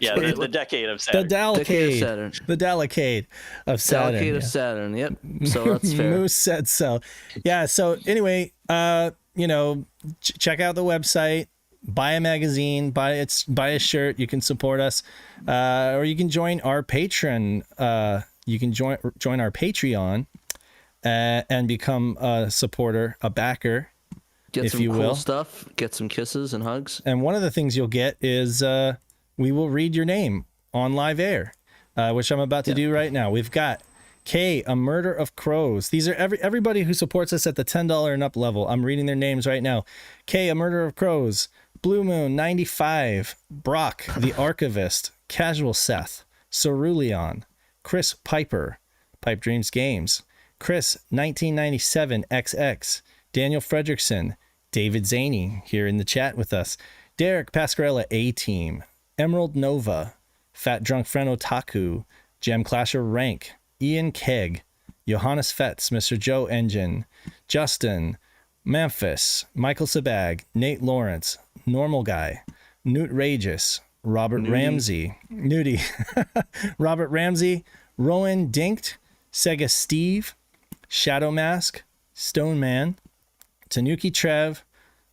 Yeah, the decade of Saturn. The Dalcade of Saturn. Dalcade of Saturn. Yep. So that's fair. Moose said so. Yeah. So anyway, check out the website. Buy a magazine, buy a shirt. You can support us, or you can join our Patreon. You can join our Patreon and become a supporter, a backer, get some cool stuff. Get some kisses and hugs. And one of the things you'll get is we will read your name on live air, which I'm about to do right now. We've got K, A Murder of Crows. These are everybody who supports us at the $10 and up level. I'm reading their names right now. K, A Murder of Crows, Blue Moon 95, Brock the Archivist, Casual Seth, Cerulean, Chris Piper, Pipe Dreams Games, Chris 1997 XX, Daniel Fredrickson, David Zaney here in the chat with us, Derek Pascarella A-Team, Emerald Nova, Fat Drunk Friend Otaku, Gem Clasher Rank, Ian Keg, Johannes Fetz, Mr. Joe Engine, Justin, Memphis, Michael Sabag, Nate Lawrence, Normal Guy, Newt Rageous, Robert Ramsey, Nudie, Robert Ramsey, Rowan Dinked, Sega Steve, Shadow Mask, Stone Man, Tanuki Trev,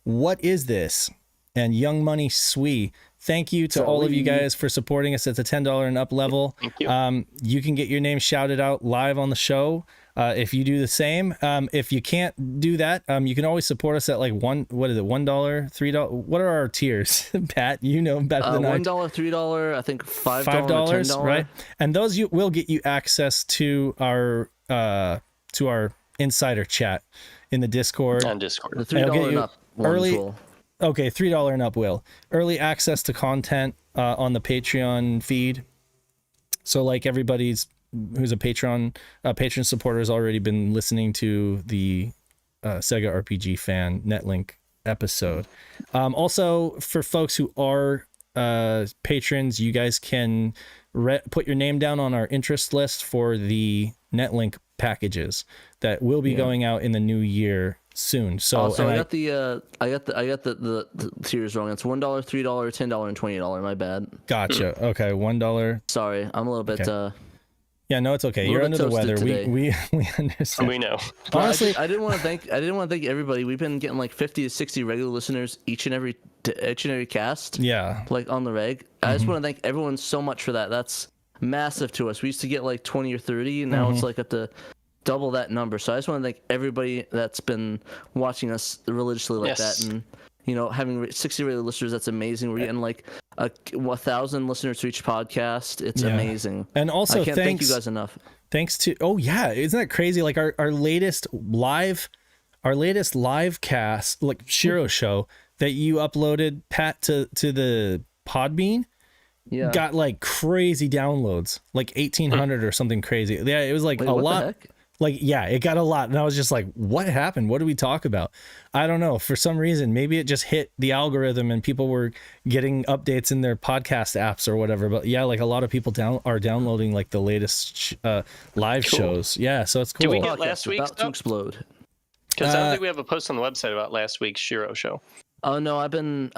What Is This, and Young Money Swee. Thank you to all of you guys for supporting us at the $10 and up level. Thank you. You can get your name shouted out live on the show if you do the same. If you can't do that, you can always support us at like $1, $3. What are our tiers, Pat? You know better than I. $1, $3, I think $5, $10, right? And those will get you access to our insider chat in the Discord. On Discord. The $3 and up early. Okay, $3 and up will. Early access to content on the Patreon feed. So like everybody's who's a patron supporter has already been listening to the Sega RPG fan Netlink episode. Also, for folks who are patrons, you guys can put your name down on our interest list for the Netlink packages that will be going out in the new year soon. So I got the tiers wrong. It's $1, $3, $10, and $20. My bad. Gotcha. Okay, $1. Sorry, I'm a little bit. Okay. Yeah, no, it's okay. You're under the weather. We understand. We know. Honestly, I didn't want to thank everybody. We've been getting like 50 to 60 regular listeners each and every cast. Yeah. Like on the reg. I just want to thank everyone so much for that. That's massive to us. We used to get like 20 or 30, and now it's like up to double that number. So I just want to thank everybody that's been watching us religiously like that, and having 60 regular listeners. That's amazing. We're getting like 1,000 listeners to each podcast. It's amazing. And also, I can't thank you guys enough. Thanks to isn't that crazy? Like our latest live cast, like Shiro show that you uploaded, Pat, to the Podbean. Yeah. Got like crazy downloads, like 1,800 or something crazy. Yeah, it was like a lot. The heck? Like, yeah, it got a lot. And I was just like, what happened? What did we talk about? I don't know. For some reason, maybe it just hit the algorithm and people were getting updates in their podcast apps or whatever. But yeah, like a lot of people are downloading like the latest live shows. Yeah, so it's cool. Did we get last week's about to explode? Because I don't think we have a post on the website about last week's Shiro show. Oh, no, I've been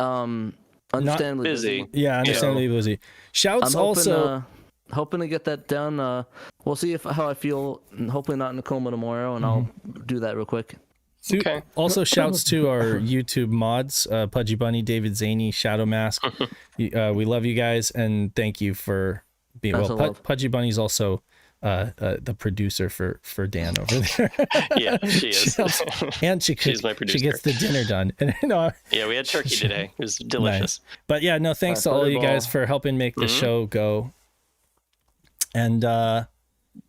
understandably busy. Yeah, understandably busy. Shouts also... hoping to get that done. We'll see how I feel. Hopefully not in a coma tomorrow, and I'll do that real quick. Okay. Also, shouts to our YouTube mods, Pudgy Bunny, David Zaney, Shadow Mask. We love you guys, and thank you for Pudgy Bunny's also the producer for Dan over there. Yeah, she is. And she's my producer. She gets the dinner done. And yeah, we had turkey today. It was delicious. Nice. But yeah, no, thanks to all you guys for helping make the show go. And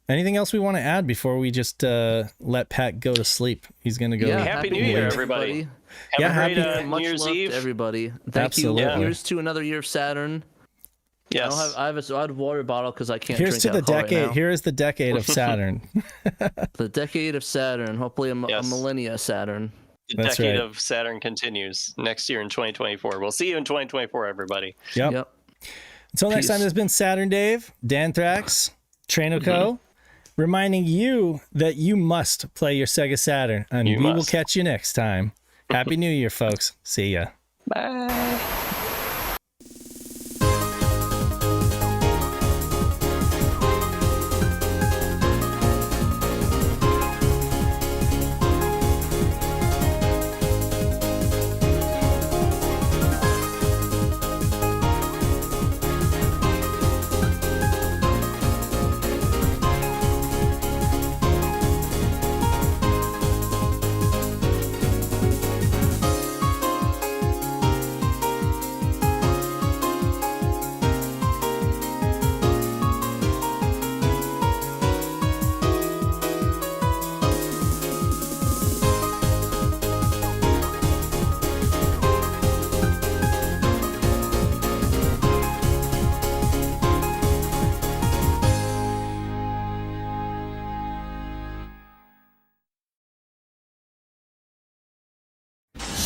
anything else we want to add before we just let Pat go to sleep? He's gonna go. Yeah, happy New Year, everybody. Have a great New Year's Eve, everybody. Thank you. Here's to another year of Saturn. Yes. I have a water bottle because I can't. Here's drink to the decade. Right now. Here is the decade of Saturn. The decade of Saturn. Hopefully a millennia Saturn. The decade of Saturn continues next year in 2024. We'll see you in 2024, everybody. Yep. Until next time, this has been SaturnDave, Danthrax, TraynoCo, reminding you that you must play your Sega Saturn, and we will catch you next time. Happy New Year, folks. See ya. Bye.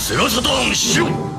SEGA Saturn シロ